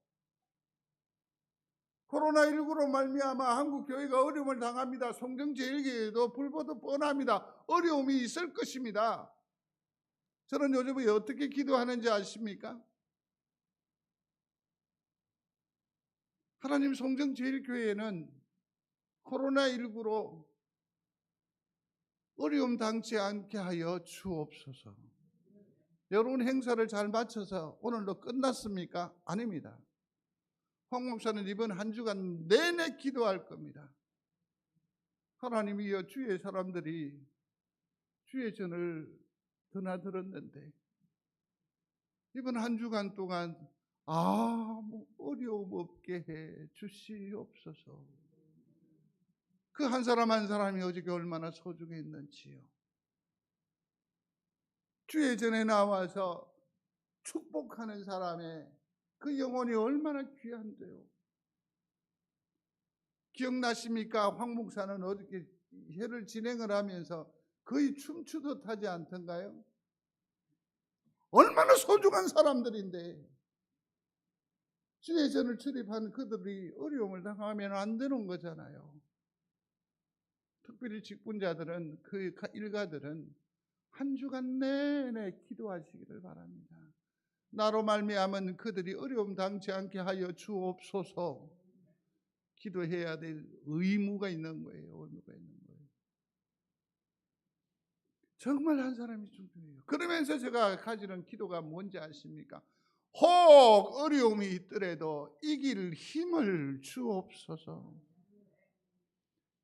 Speaker 1: 코로나19로 말미암아 한국 교회가 어려움을 당합니다. 성경제일교회도 불보듯 뻔합니다. 어려움이 있을 것입니다. 저는 요즘에 어떻게 기도하는지 아십니까? 하나님, 성경제일교회는 코로나19로 어려움 당치 않게 하여 주옵소서. 여러분, 행사를 잘 마쳐서 오늘로 끝났습니까? 아닙니다. 황 목사는 이번 한 주간 내내 기도할 겁니다. 하나님이여, 주의 사람들이 주의 전을 드나들었는데 이번 한 주간 동안 아무 어려움 없게 해 주시옵소서. 그 한 사람 한 사람이 어저께 얼마나 소중했는지요. 주의 전에 나와서 축복하는 사람의 그 영혼이 얼마나 귀한데요. 기억나십니까? 황 목사는 어저께 회를 진행을 하면서 거의 춤추듯 하지 않던가요? 얼마나 소중한 사람들인데 주의 전을 출입한 그들이 어려움을 당하면 안 되는 거잖아요. 특별히 직분자들은, 그 일가들은 한 주간 내내 기도하시기를 바랍니다. 나로 말미암은 그들이 어려움 당치 않게 하여 주옵소서. 기도해야 될 의무가 있는 거예요. 의무가 있는 거예요. 정말 한 사람이 중요해요. 그러면서 제가 가지는 기도가 뭔지 아십니까? 혹 어려움이 있더라도 이길 힘을 주옵소서.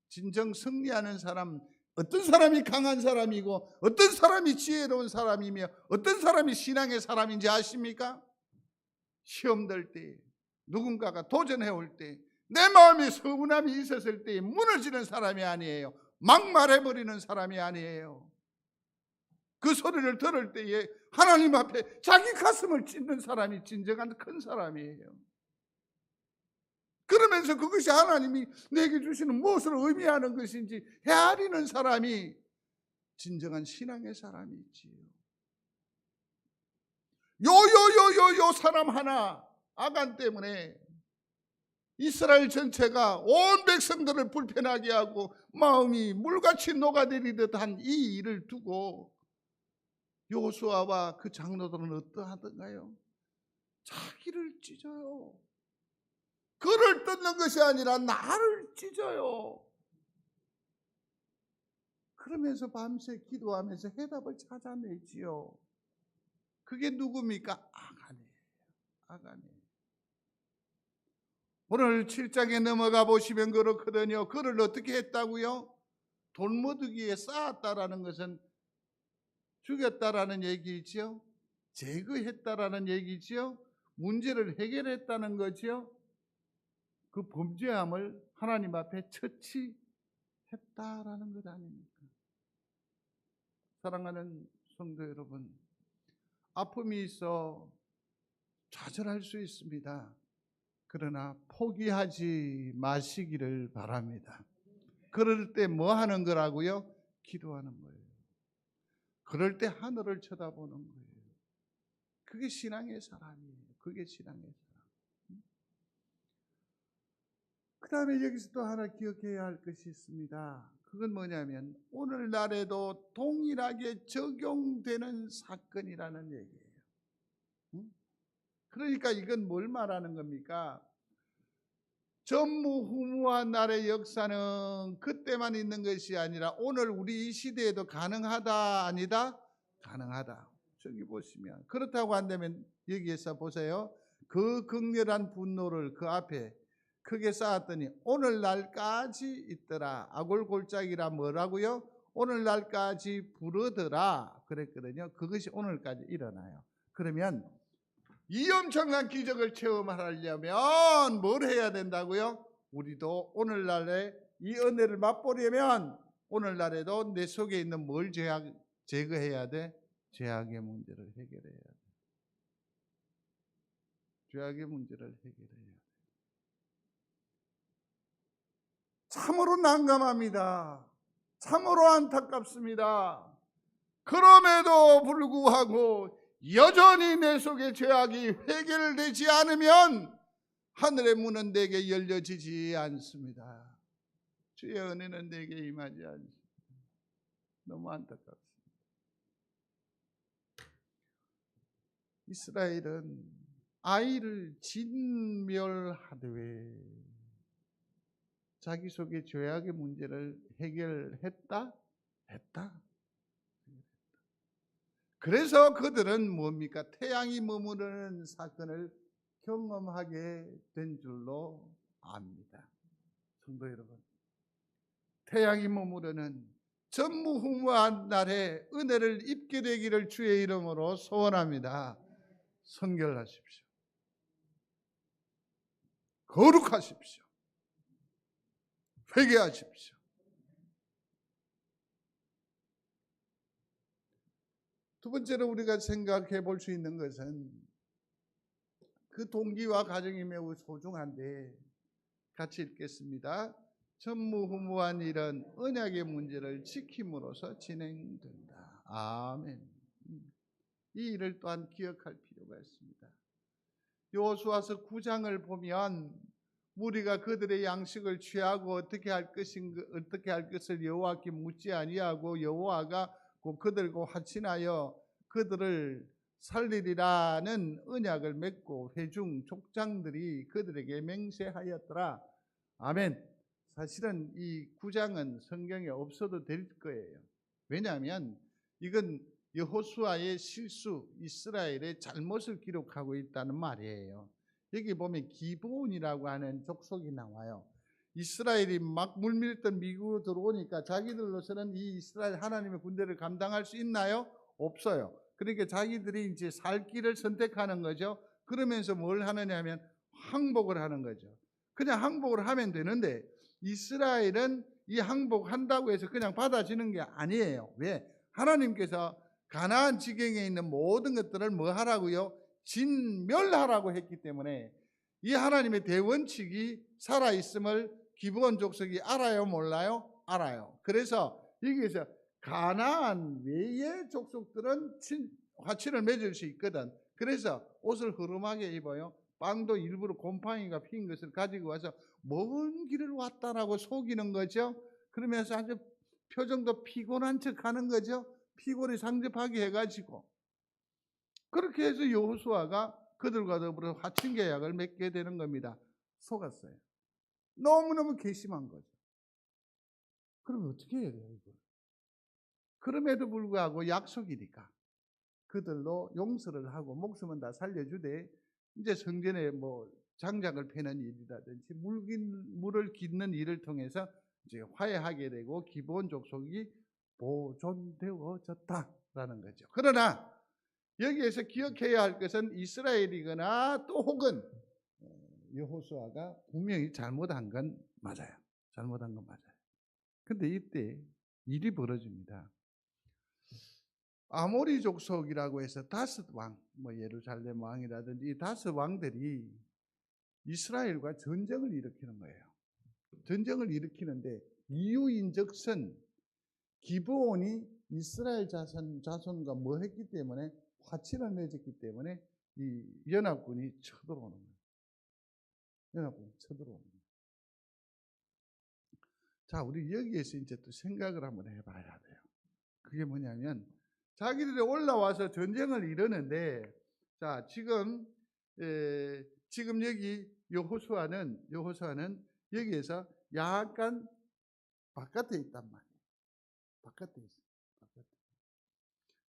Speaker 1: 진정 승리하는 사람, 어떤 사람이 강한 사람이고 어떤 사람이 지혜로운 사람이며 어떤 사람이 신앙의 사람인지 아십니까? 시험 들 때, 누군가가 도전해 올 때, 내 마음에 서운함이 있었을 때 무너지는 사람이 아니에요. 막말해버리는 사람이 아니에요. 그 소리를 들을 때에 하나님 앞에 자기 가슴을 찢는 사람이 진정한 큰 사람이에요. 그러면서 그것이 하나님이 내게 주시는 무엇을 의미하는 것인지 헤아리는 사람이 진정한 신앙의 사람이지요. 요 사람 하나, 아간 때문에 이스라엘 전체가 온 백성들을 불편하게 하고 마음이 물같이 녹아내리듯 한 이 일을 두고 여호수아와 그 장로들은 어떠하던가요? 자기를 찢어요. 그를 뜯는 것이 아니라 나를 찢어요. 그러면서 밤새 기도하면서 해답을 찾아내지요. 그게 누굽니까? 아간이에요. 아간이에요. 오늘 7장에 넘어가 보시면 그렇거든요. 그를 어떻게 했다고요? 돌무더기에 쌓았다라는 것은 죽였다라는 얘기지요. 제거했다라는 얘기지요. 문제를 해결했다는 거지요. 그 범죄함을 하나님 앞에 처치했다라는 것 아닙니까? 사랑하는 성도 여러분, 아픔이 있어 좌절할 수 있습니다. 그러나 포기하지 마시기를 바랍니다. 그럴 때 뭐 하는 거라고요? 기도하는 거예요. 그럴 때 하늘을 쳐다보는 거예요. 그게 신앙의 사람이에요. 그게 신앙의 사람. 그 다음에 여기서 또 하나 기억해야 할 것이 있습니다. 그건 뭐냐면 오늘날에도 동일하게 적용되는 사건이라는 얘기예요. 그러니까 이건 뭘 말하는 겁니까? 전무후무한 날의 역사는 그때만 있는 것이 아니라 오늘 우리 이 시대에도 가능하다 아니다? 가능하다. 저기 보시면 그렇다고 한다면 여기에서 보세요. 그 극렬한 분노를 그 앞에 크게 쌓았더니 오늘날까지 있더라. 아골골짜기라 뭐라고요? 오늘날까지 부르더라 그랬거든요. 그것이 오늘까지 일어나요. 그러면 이 엄청난 기적을 체험하려면 뭘 해야 된다고요? 우리도 오늘날에 이 은혜를 맛보려면 오늘날에도 내 속에 있는 뭘 제거해야 돼? 죄악의 문제를 해결해야 돼. 죄악의 문제를 해결해야 돼. 참으로 난감합니다. 참으로 안타깝습니다. 그럼에도 불구하고 여전히 내 속에 죄악이 해결되지 않으면 하늘의 문은 내게 열려지지 않습니다. 주의 은혜는 내게 임하지 않습니다. 너무 안타깝습니다. 이스라엘은 아이를 진멸하되 자기 속의 죄악의 문제를 해결했다? 했다. 그래서 그들은 뭡니까? 태양이 머무르는 사건을 경험하게 된 줄로 압니다. 성도 여러분, 태양이 머무르는 전무후무한 날에 은혜를 입게 되기를 주의 이름으로 소원합니다. 성결하십시오. 거룩하십시오. 회개하십시오. 두 번째로 우리가 생각해 볼 수 있는 것은 그 동기와 가정이 매우 소중한데 같이 읽겠습니다. 전무후무한 일은 언약의 문제를 지킴으로써 진행된다. 아멘. 이 일을 또한 기억할 필요가 있습니다. 여호수아서 9장을 보면 무리가 그들의 양식을 취하고 어떻게 할 것을 여호와께 묻지 아니하고 여호와가 그들과 화친하여 그들을 살리리라는 언약을 맺고 회중 족장들이 그들에게 맹세하였더라. 아멘. 사실은 이 9장은 성경에 없어도 될 거예요. 왜냐하면 이건 여호수아의 실수, 이스라엘의 잘못을 기록하고 있다는 말이에요. 여기 보면 기브온이라고 하는 족속이 나와요. 이스라엘이 막 물밀던 미국으로 들어오니까 자기들로서는 이 이스라엘 하나님의 군대를 감당할 수 있나요? 없어요. 그러니까 자기들이 이제 살 길을 선택하는 거죠. 그러면서 뭘 하느냐 하면 항복을 하는 거죠. 그냥 항복을 하면 되는데 이스라엘은 이 항복한다고 해서 그냥 받아지는 게 아니에요. 왜? 하나님께서 가나안 지경에 있는 모든 것들을 뭐 하라고요? 진멸하라고 했기 때문에 이 하나님의 대원칙이 살아있음을 기브온 족속이 알아요? 몰라요? 알아요. 그래서 여기에서 가나안 외의 족속들은 화친을 맺을 수 있거든. 그래서 옷을 흐름하게 입어요. 빵도 일부러 곰팡이가 핀 것을 가지고 와서 먼 길을 왔다라고 속이는 거죠. 그러면서 아주 표정도 피곤한 척 하는 거죠. 피곤이 상접하게 해가지고. 그렇게 해서 여호수아가 그들과 더불어 화친 계약을 맺게 되는 겁니다. 속았어요. 너무너무 괘씸한 거죠. 그럼 어떻게 해야 돼요, 이걸? 그럼에도 불구하고 약속이니까 그들로 용서를 하고 목숨은 다 살려주되 이제 성전에 뭐 장작을 패는 일이라든지 물을 깃는 일을 통해서 이제 화해하게 되고 기브온 족속이 보존되어졌다라는 거죠. 그러나 여기에서 기억해야 할 것은 이스라엘이거나 또 혹은 여호수아가 분명히 잘못한 건 맞아요. 잘못한 건 맞아요. 근데 이때 일이 벌어집니다. 아모리 족속이라고 해서 다섯 왕, 뭐 예루살렘 왕이라든지 이 다섯 왕들이 이스라엘과 전쟁을 일으키는 거예요. 전쟁을 일으키는데 이유인즉슨 기브온이 이스라엘 자손과 뭐 했기 때문에 화친을 맺었기 때문에 이 연합군이 쳐들어오는 거예요. 연합군이 쳐들어오는 거예요. 자, 우리 여기에서 이제 또 생각을 한번 해봐야 돼요. 그게 뭐냐면 자기들이 올라와서 전쟁을 이루는데 자, 지금 여기 여호수아는 여기에서 약간 바깥에 있단 말이에요. 바깥에 있어요. 바깥에.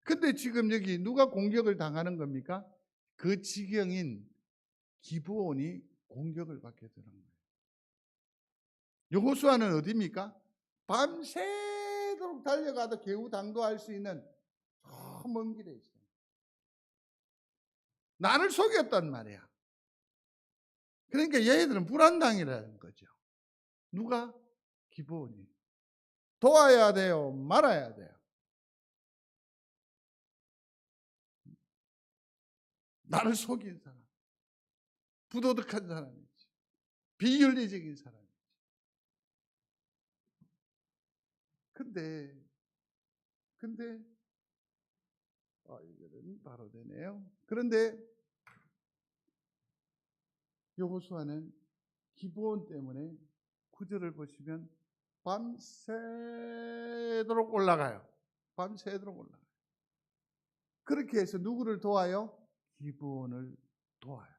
Speaker 1: 근데 지금 여기 누가 공격을 당하는 겁니까? 그 지경인 기브온이 공격을 받게 되는 거예요. 여호수아는 어디입니까? 밤새도록 달려가도 겨우 당도할 수 있는 저 먼 길에 있어요. 나를 속였단 말이야. 그러니까 얘들은 불안당이라는 거죠. 누가? 기브온이. 도와야 돼요? 말아야 돼요? 나를 속인 사람. 부도덕한 사람이지. 비윤리적인 사람이지. 근데 이거는 바로 되네요. 그런데 여호수아는 기브온 때문에 9절을 보시면 밤새도록 올라가요. 밤새도록 올라가요. 그렇게 해서 누구를 도와요? 기브온을 도와요.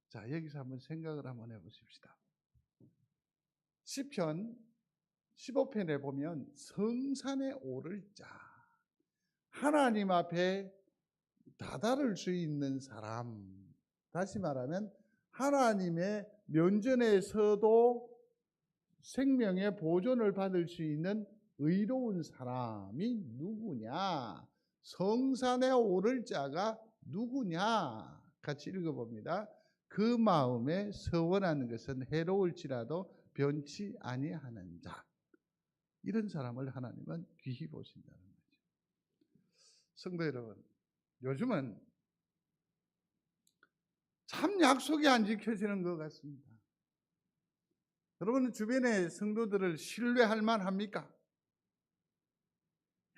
Speaker 1: 자, 여기서 한번 생각을 한번 해보십시다. 시편 15편에 보면 성산에 오를 자, 하나님 앞에 다다를 수 있는 사람, 다시 말하면 하나님의 면전에서도 생명의 보존을 받을 수 있는 의로운 사람이 누구냐? 성산에 오를 자가 누구냐? 같이 읽어봅니다. 그 마음에 서원하는 것은 해로울지라도 변치 아니하는 자. 이런 사람을 하나님은 귀히 보신다는 거죠. 성도 여러분, 요즘은 참 약속이 안 지켜지는 것 같습니다. 여러분 주변의 성도들을 신뢰할 만합니까?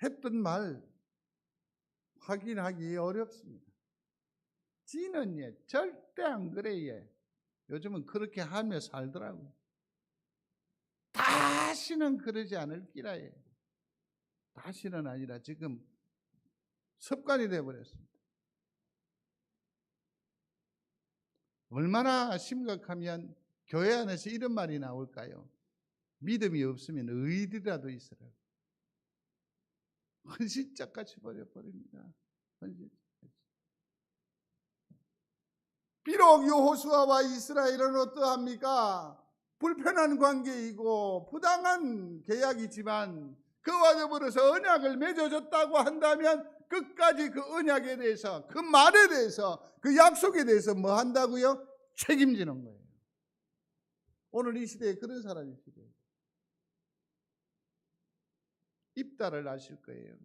Speaker 1: 했던 말 확인하기 어렵습니다. 지는 절대 안 그래. 요즘은 그렇게 하며 살더라고요. 다시는 그러지 않을 기라. 다시는 아니라 지금 습관이 되어버렸습니다. 얼마나 심각하면 교회 안에서 이런 말이 나올까요? 믿음이 없으면 의리라도 있으라. 헌신짝같이 버려버립니다. 비록 여호수아와 이스라엘은 어떠합니까? 불편한 관계이고 부당한 계약이지만 그와 더불어서 언약을 맺어줬다고 한다면 끝까지 그 언약에 대해서, 그 말에 대해서, 그 약속에 대해서 뭐 한다고요? 책임지는 거예요. 오늘 이 시대에 그런 사람이 필요해요. 입다를 아실 거예요.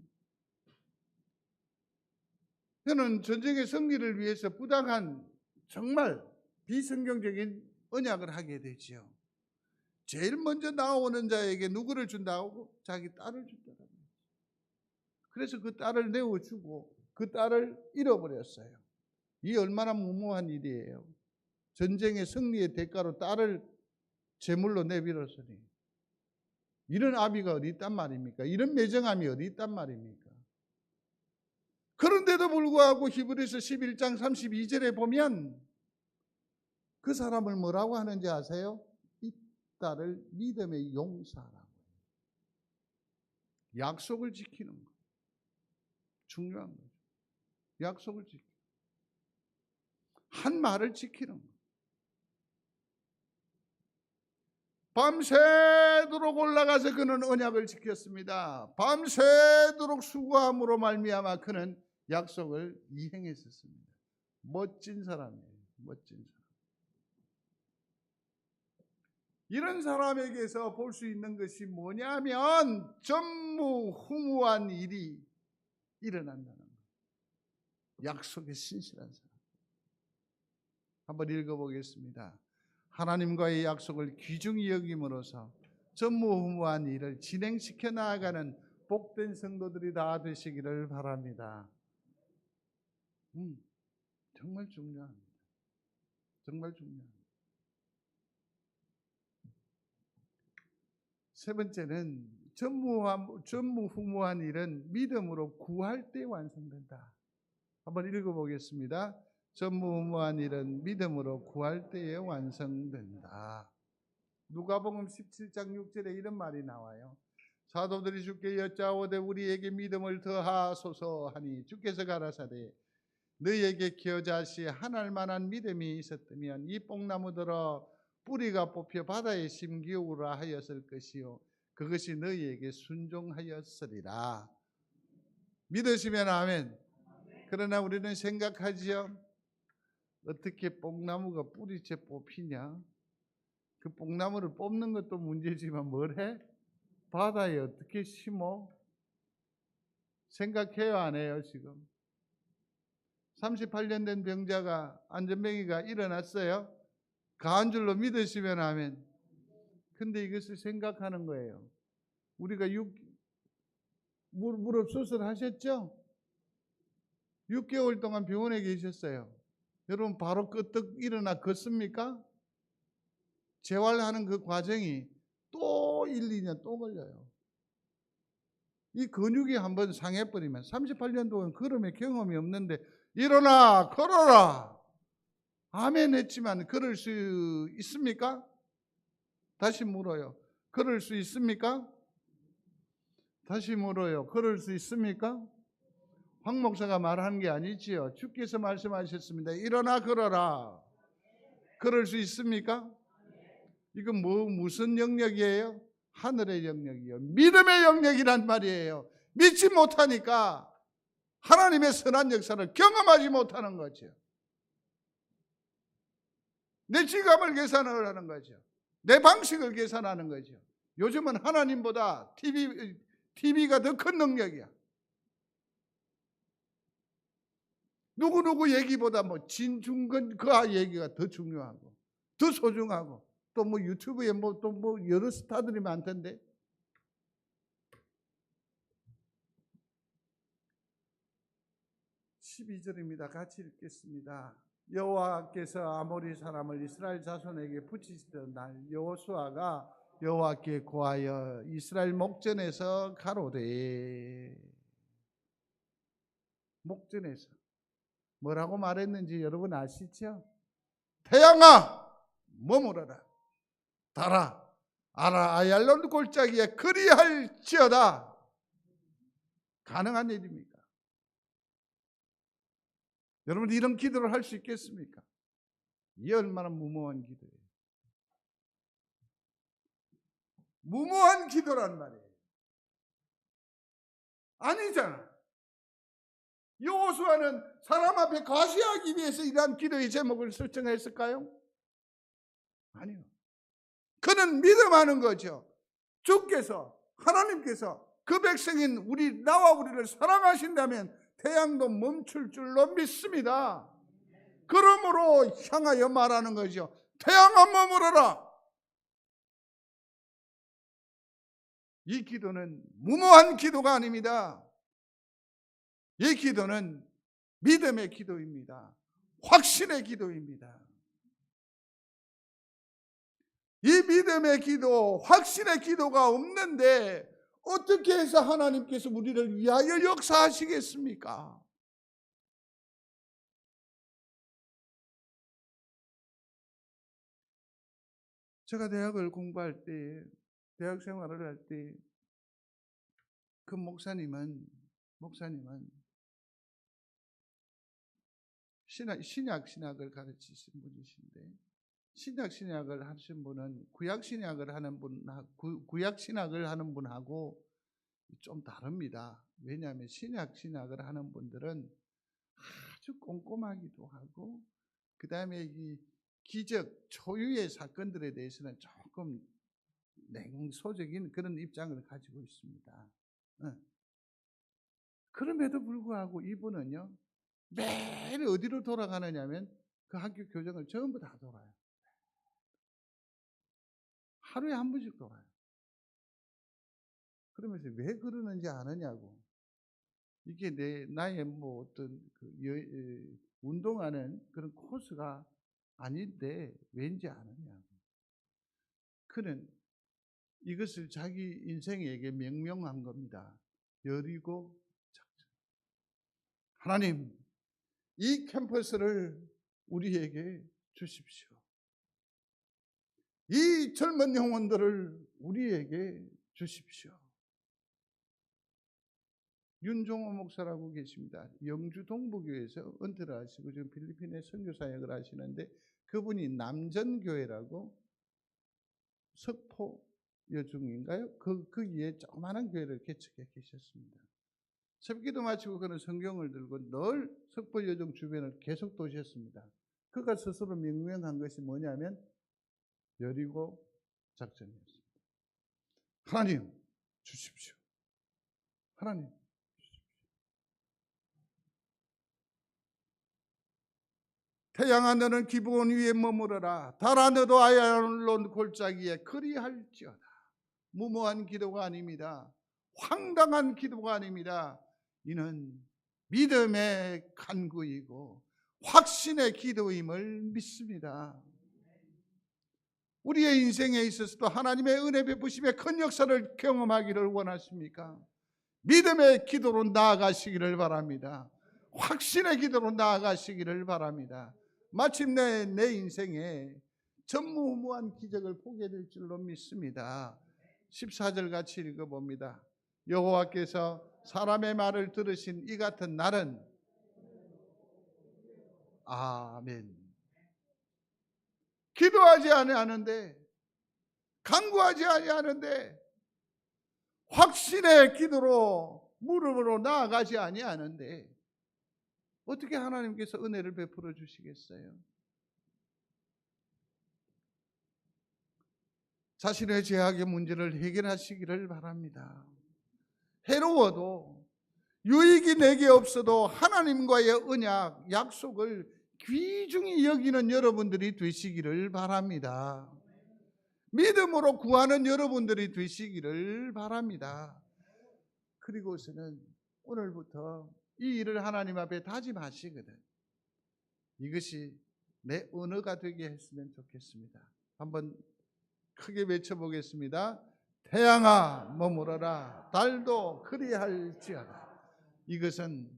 Speaker 1: 저는 전쟁의 승리를 위해서 부당한 정말 비성경적인 언약을 하게 되지요. 제일 먼저 나오는 자에게 누구를 준다고? 자기 딸을 준다고. 그래서 그 딸을 내어주고 그 딸을 잃어버렸어요. 이 얼마나 무모한 일이에요. 전쟁의 승리의 대가로 딸을 제물로 내밀었으니 이런 아비가 어디 있단 말입니까? 이런 매정함이 어디 있단 말입니까? 그런데도 불구하고 히브리서 11장 32절에 보면 그 사람을 뭐라고 하는지 아세요? 이 딸을 믿음의 용사라고. 약속을 지키는 거. 중요한 거죠. 약속을 지키는 거. 한 말을 지키는 거. 밤새도록 올라가서 그는 언약을 지켰습니다. 밤새도록 수고함으로 말미암아 그는 약속을 이행했었습니다. 멋진 사람이에요. 멋진 사람. 이런 사람에게서 볼 수 있는 것이 뭐냐면 전무후무한 일이 일어난다는 거예요. 약속에 신실한 사람. 한번 읽어보겠습니다. 하나님과의 약속을 귀중히 여김으로써 전무후무한 일을 진행시켜 나아가는 복된 성도들이 다 되시기를 바랍니다. 정말 중요합니다. 정말 중요합니다. 세 번째는 전무후무한 일은 믿음으로 구할 때 완성된다. 한번 읽어보겠습니다. 전무후무한 일은 믿음으로 구할 때에 완성된다. 누가복음 17장 6절에 이런 말이 나와요. 사도들이 주께 여짜오되 우리에게 믿음을 더하소서 하니 주께서 가라사대 너희에게 겨자씨 한 알만한 믿음이 있었다면 이 뽕나무들어 뿌리가 뽑혀 바다에 심기우라 하였을 것이요 그것이 너희에게 순종하였으리라. 믿으시면 아멘. 그러나 우리는 생각하지요. 어떻게 뽕나무가 뿌리째 뽑히냐? 그 뽕나무를 뽑는 것도 문제지만 뭘 해? 바다에 어떻게 심어? 생각해요, 안 해요, 지금? 38년 된 병자가, 안전병이가 일어났어요. 가한 줄로 믿으시면 아멘. 근데 이것을 생각하는 거예요. 우리가 무릎 수술하셨죠? 6개월 동안 병원에 계셨어요. 여러분 바로 끄떡 일어나 걷습니까? 재활하는 그 과정이 또 1, 2년 또 걸려요. 이 근육이 한번 상해버리면 38년 동안 걸음의 경험이 없는데 일어나 걸어라. 아멘 했지만 걸을 수 있습니까? 다시 물어요. 걸을 수 있습니까? 다시 물어요. 걸을 수 있습니까? 황 목사가 말하는 게 아니지요. 주께서 말씀하셨습니다. 일어나 걸어라. 걸을 수 있습니까? 이건 무슨 영역이에요? 하늘의 영역이요. 믿음의 영역이란 말이에요. 믿지 못하니까 하나님의 선한 역사를 경험하지 못하는 거죠. 내 지갑을 계산을 하는 거죠. 내 방식을 계산하는 거죠. 요즘은 하나님보다 TV가 더 큰 능력이야. 누구누구 얘기보다 진중근 그 얘기가 더 중요하고 더 소중하고 또 유튜브에 또 여러 스타들이 많던데. (12절입니다) 같이 읽겠습니다. 여호와께서 아모리 사람을 이스라엘 자손에게 붙이시던 날 여호수아가 여호와께 고하여 이스라엘 목전에서 가로되. 목전에서 뭐라고 말했는지 여러분 아시죠? 태양아 머무러라. 달아 아얄론 골짜기에 그리할지어다. 가능한 일입니까? 여러분 이런 기도를 할 수 있겠습니까? 이 얼마나 무모한 기도예요. 무모한 기도란 말이에요. 아니잖아. 여호수아는 사람 앞에 과시하기 위해서 이러한 기도의 제목을 설정했을까요? 아니요. 그는 믿음하는 거죠. 주께서 하나님께서 그 백성인 나와 우리를 사랑하신다면 태양도 멈출 줄로 믿습니다. 그러므로 향하여 말하는 거죠. 태양아 머무러라. 이 기도는 무모한 기도가 아닙니다. 이 기도는 믿음의 기도입니다. 확신의 기도입니다. 이 믿음의 기도, 확신의 기도가 없는데 어떻게 해서 하나님께서 우리를 위하여 역사하시겠습니까? 제가 대학을 공부할 때, 대학 생활을 할 때 그 목사님은 신약을 가르치신 분이신데, 신약을 하신 분은 구약신약을 하는 분하고 좀 다릅니다. 왜냐하면 신약을 하는 분들은 아주 꼼꼼하기도 하고, 그 다음에 이 기적, 초유의 사건들에 대해서는 조금 냉소적인 그런 입장을 가지고 있습니다. 그럼에도 불구하고 이분은요, 매일 어디로 돌아가느냐면 그 학교 교정을 전부 다 돌아요. 하루에 한 번씩 돌아요. 그러면서 왜 그러는지 아느냐고. 이게 나의 어떤 운동하는 그런 코스가 아닌데 왠지 아느냐고. 그는 이것을 자기 인생에게 명명한 겁니다. 여리고 작전. 하나님, 이 캠퍼스를 우리에게 주십시오. 이 젊은 영혼들을 우리에게 주십시오. 윤종호 목사라고 계십니다. 영주 동부교회에서 은퇴를 하시고 지금 필리핀에 선교 사역을 하시는데, 그분이 남전교회라고 석포 여중인가요? 거기에 조그마한 교회를 개척해 계셨습니다. 새벽기도 마치고 그는 성경을 들고 늘 석포 여중 주변을 계속 도셨습니다. 그가 스스로 명명한 것이 뭐냐면 여리고 작전이었습니다. 하나님 주십시오. 하나님 주십시오. 태양아 너는 기브온 위에 머무러라. 달아 너도 아얄론 골짜기에 그리할지어다. 무모한 기도가 아닙니다. 황당한 기도가 아닙니다. 이는 믿음의 간구이고 확신의 기도임을 믿습니다. 우리의 인생에 있어서도 하나님의 은혜 베푸심의 큰 역사를 경험하기를 원하십니까? 믿음의 기도로 나아가시기를 바랍니다. 확신의 기도로 나아가시기를 바랍니다. 마침내 내 인생에 전무후무한 기적을 보게 될 줄로 믿습니다. 14절 같이 읽어봅니다. 여호와께서 사람의 말을 들으신 이 같은 날은 아멘. 기도하지 아니하는데, 간구하지 아니하는데, 확신의 기도로 무릎으로 나아가지 아니하는데 어떻게 하나님께서 은혜를 베풀어 주시겠어요? 자신의 죄악의 문제를 해결하시기를 바랍니다. 해로워도 유익이 내게 없어도 하나님과의 언약, 약속을 귀중히 여기는 여러분들이 되시기를 바랍니다. 믿음으로 구하는 여러분들이 되시기를 바랍니다. 그리고서는 오늘부터 이 일을 하나님 앞에 다짐하시거든. 이것이 내 언어가 되게 했으면 좋겠습니다. 한번 크게 외쳐보겠습니다. 태양아 머무러라, 달도 그리할지어다. 이것은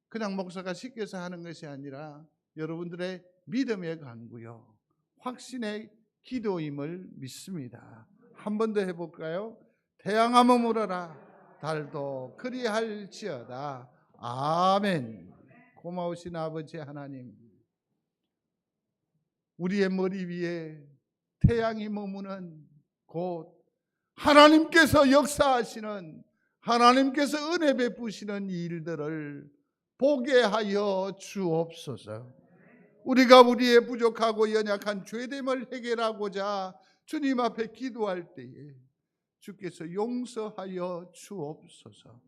Speaker 1: 그냥 목사가 시켜서 하는 것이 아니라 여러분들의 믿음의 간구요, 확신의 기도임을 믿습니다. 한 번 더 해볼까요? 태양아 머무러라, 달도 그리할지어다. 아멘. 고마우신 아버지 하나님, 우리의 머리 위에 태양이 머무는 곳, 하나님께서 역사하시는, 하나님께서 은혜 베푸시는 일들을 보게 하여 주옵소서. 우리가 우리의 부족하고 연약한 죄됨을 해결하고자 주님 앞에 기도할 때에 주께서 용서하여 주옵소서.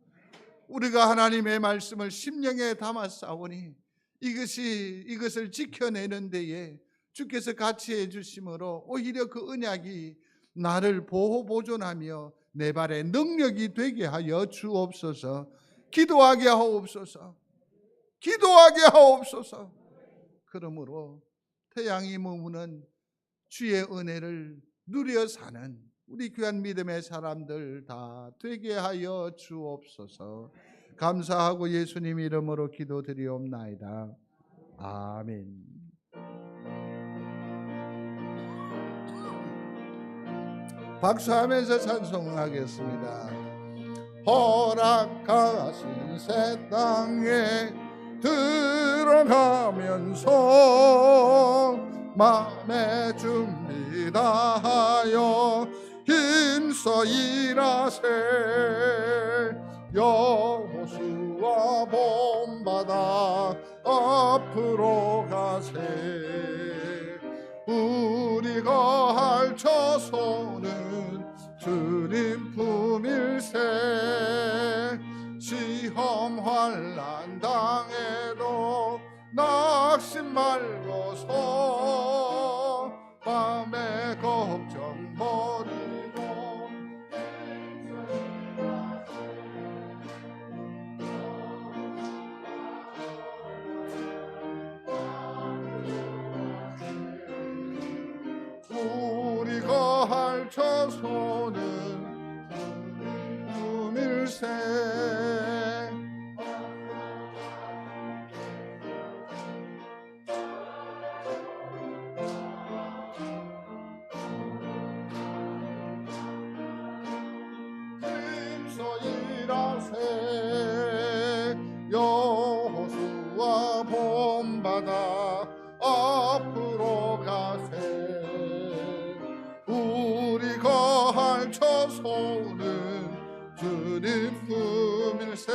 Speaker 1: 우리가 하나님의 말씀을 심령에 담았사오니 이것을 지켜내는 데에 주께서 같이 해주심으로 오히려 그 언약이 나를 보호 보존하며 내 발의 능력이 되게 하여 주옵소서. 기도하게 하옵소서. 기도하게 하옵소서. 그러므로 태양이 머무는 주의 은혜를 누려 사는 우리 귀한 믿음의 사람들 다 되게 하여 주옵소서. 감사하고 예수님 이름으로 기도드리옵나이다. 아멘. 박수하면서 찬송하겠습니다. 허락하신 새 땅에 들어가면서 마음의 준비 다하여 힘써 일하세. 여호수아 본받아 앞으로 가세. 우리가 할 처소는 주님 품일세. 시험 환난 당해도 낙심 말고서 밤에 걱정 버리고 우리가 할 처소는 품일세. 여호수아 본받아 앞으로 가세. 우리가 할 처소는 주님 품일세.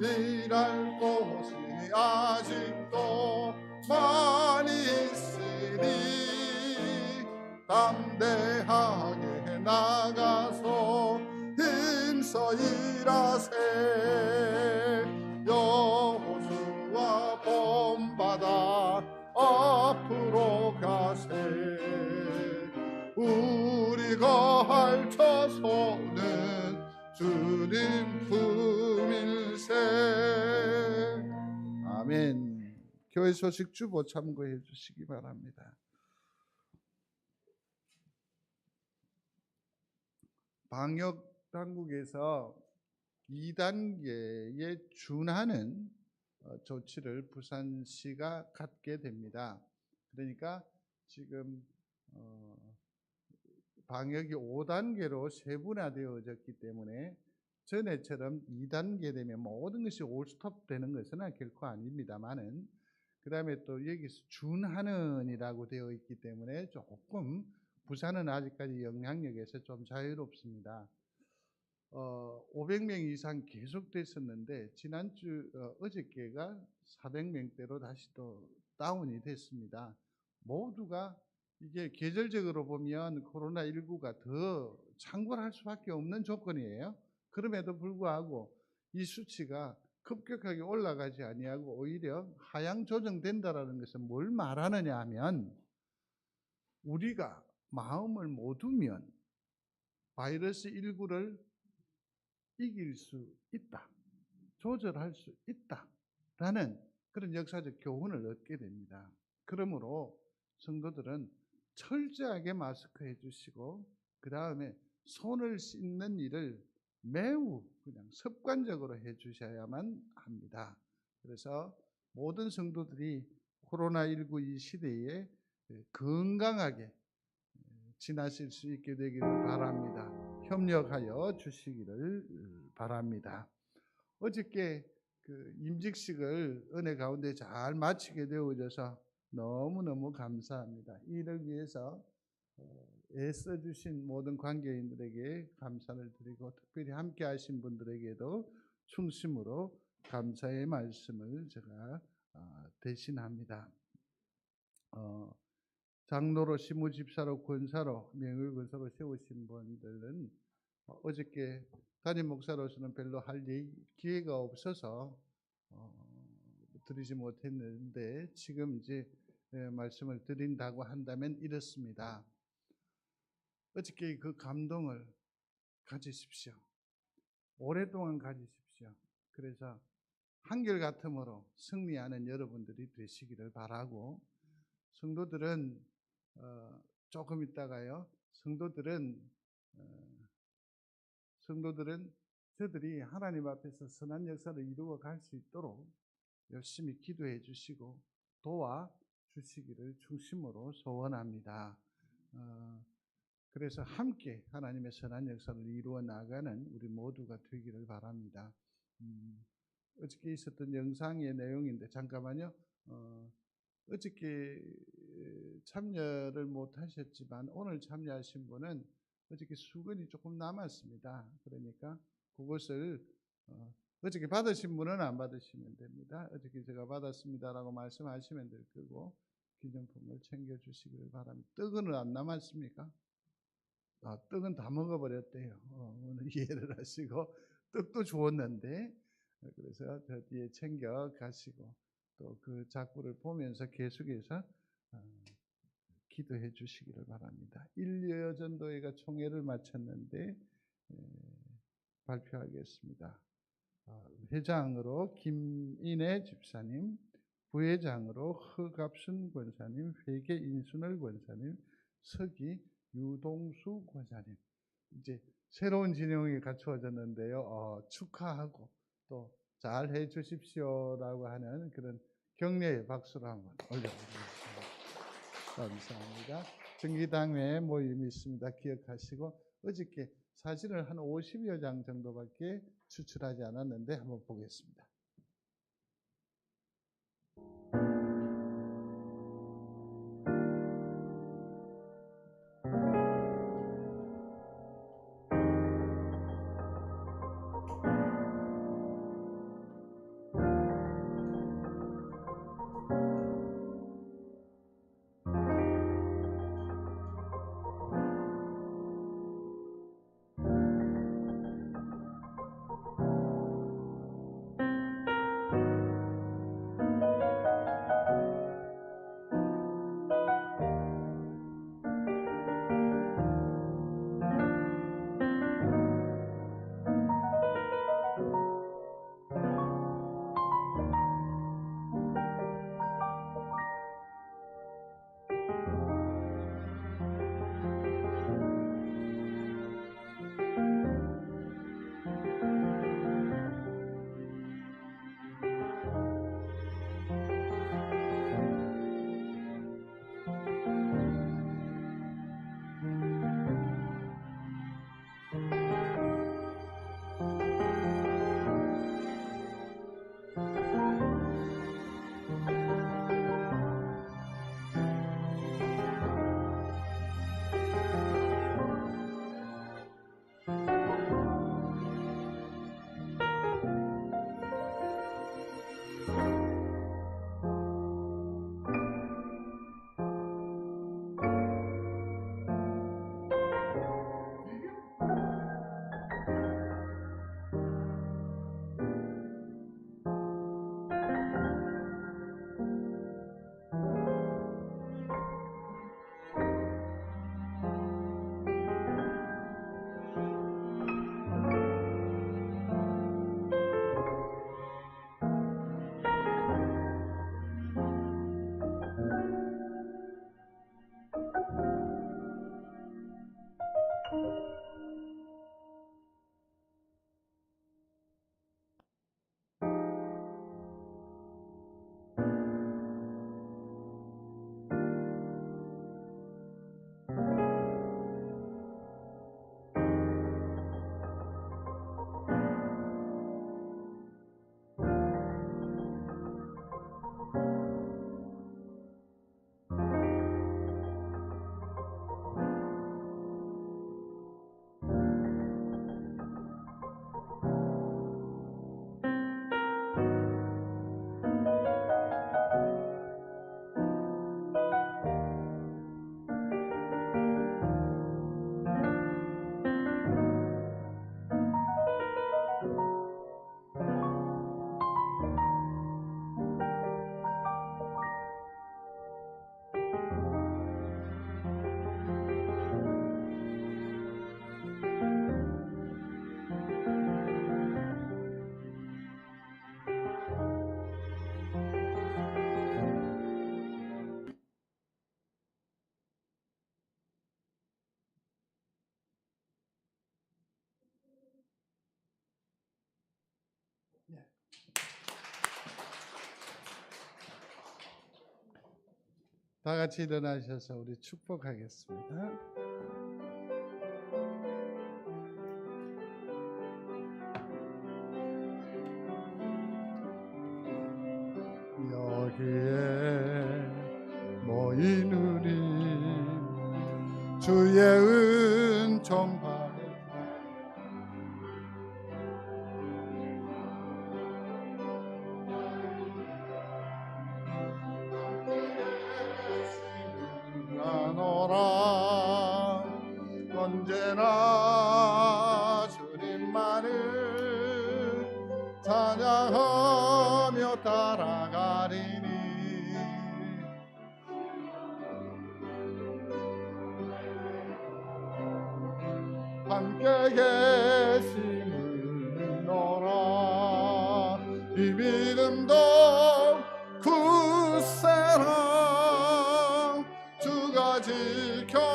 Speaker 1: 일할 곳이 아직도 많이 있으니 담대하게 나가서 힘써 일하세. 여호수아 본받아 앞으로 가세. 우리가 할 처소는 아멘. 교회 소식 주보 참고해 주시기 바랍니다. 방역 당국에서 2단계에 준하는 조치를 부산시가 갖게 됩니다. 그러니까 지금 방역이 5단계로 세분화되어졌기 때문에 전에처럼 2단계 되면 모든 것이 올스톱 되는 것은 결코 아닙니다만은, 그 다음에 또 여기서 준하는이라고 되어 있기 때문에 조금 부산은 아직까지 영향력에서 좀 자유롭습니다. 500명 이상 계속 됐었는데 지난주 어저께가 400명대로 다시 또 다운이 됐습니다. 모두가 이게 계절적으로 보면 코로나19가 더 창궐할 수밖에 없는 조건이에요. 그럼에도 불구하고 이 수치가 급격하게 올라가지 아니하고 오히려 하향 조정된다라는 것은 뭘 말하느냐 하면, 우리가 마음을 못 두면 바이러스 19를 이길 수 있다, 조절할 수 있다라는 그런 역사적 교훈을 얻게 됩니다. 그러므로 성도들은 철저하게 마스크해 주시고, 그 다음에 손을 씻는 일을 매우 그냥 습관적으로 해 주셔야만 합니다. 그래서 모든 성도들이 코로나19 이 시대에 건강하게 지나실 수 있게 되기를 바랍니다. 협력하여 주시기를 바랍니다. 어저께 그 임직식을 은혜 가운데 잘 마치게 되어져서 너무너무 감사합니다. 이를 위해서 애써주신 모든 관계인들에게 감사를 드리고, 특별히 함께 하신 분들에게도 충심으로 감사의 말씀을 제가 대신합니다. 장로로, 시무집사로, 권사로, 명의권사로 세우신 분들은 어저께 담임 목사로서는 별로 할 기회가 없어서 드리지 못했는데, 지금 이제 말씀을 드린다고 한다면 이렇습니다. 어저께 그 감동을 가지십시오. 오랫동안 가지십시오. 그래서 한결같음으로 승리하는 여러분들이 되시기를 바라고, 성도들은 조금 있다가요, 성도들은 저들이 하나님 앞에서 선한 역사를 이루어 갈 수 있도록 열심히 기도해 주시고 도와 주시기를 중심으로 소원합니다. 그래서 함께 하나님의 선한 역사를 이루어 나가는 우리 모두가 되기를 바랍니다. 어저께 있었던 영상의 내용인데 잠깐만요. 어저께 참여를 못 하셨지만 오늘 참여하신 분은 어저께 수건이 조금 남았습니다. 그러니까 그것을 어저께 받으신 분은 안 받으시면 됩니다. 어저께 제가 받았습니다라고 말씀하시면 될 거고, 기념품을 챙겨주시기를 바랍니다. 떡은 안 남았습니까? 떡은 다 먹어버렸대요. 오늘 이해를 하시고, 떡도 주었는데, 그래서 저 뒤에 챙겨 가시고 또 그 작부를 보면서 계속해서 기도해 주시기를 바랍니다. 일여전도회가 총회를 마쳤는데 발표하겠습니다. 회장으로 김인혜 집사님, 부회장으로 허갑순 권사님, 회계 인순을 권사님, 서기 유동수 권사님, 이제 새로운 진영이 갖추어졌는데요. 축하하고 또 잘 해주십시오라고 하는 그런 격려의 박수를 한번 올려드리겠습니다. 감사합니다. 정기당회 모임이 있습니다. 기억하시고, 어저께 사진을 한 50여 장 정도밖에 추출하지 않았는데 한번 보겠습니다. 다 같이 일어나셔서 우리 축복하겠습니다. 여기에 모인 우리 주의 은총 받으 나노라 언제나 주님만을 찬양하며 따라가리니 함께 계심을 믿노라 이 믿음도 굳세라 주가 지켜주신다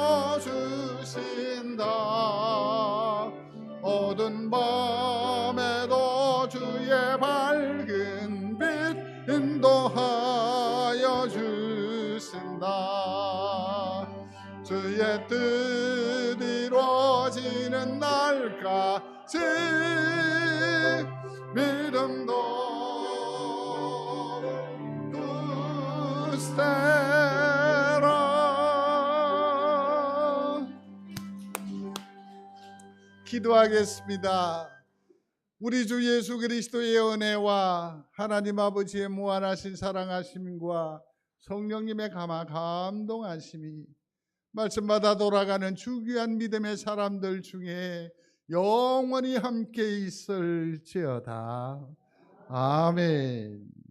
Speaker 1: 어두운 밤에도 주의 밝은 빛 인도하여 주신다 주의 뜻 이루어지는 날까지 믿음도 굳세라. 기도하겠습니다. 우리 주 예수 그리스도의 은혜와 하나님 아버지의 무한하신 사랑하심과 성령님의 감동하심이 말씀받아 돌아가는 주귀한 믿음의 사람들 중에 영원히 함께 있을지어다. 아멘.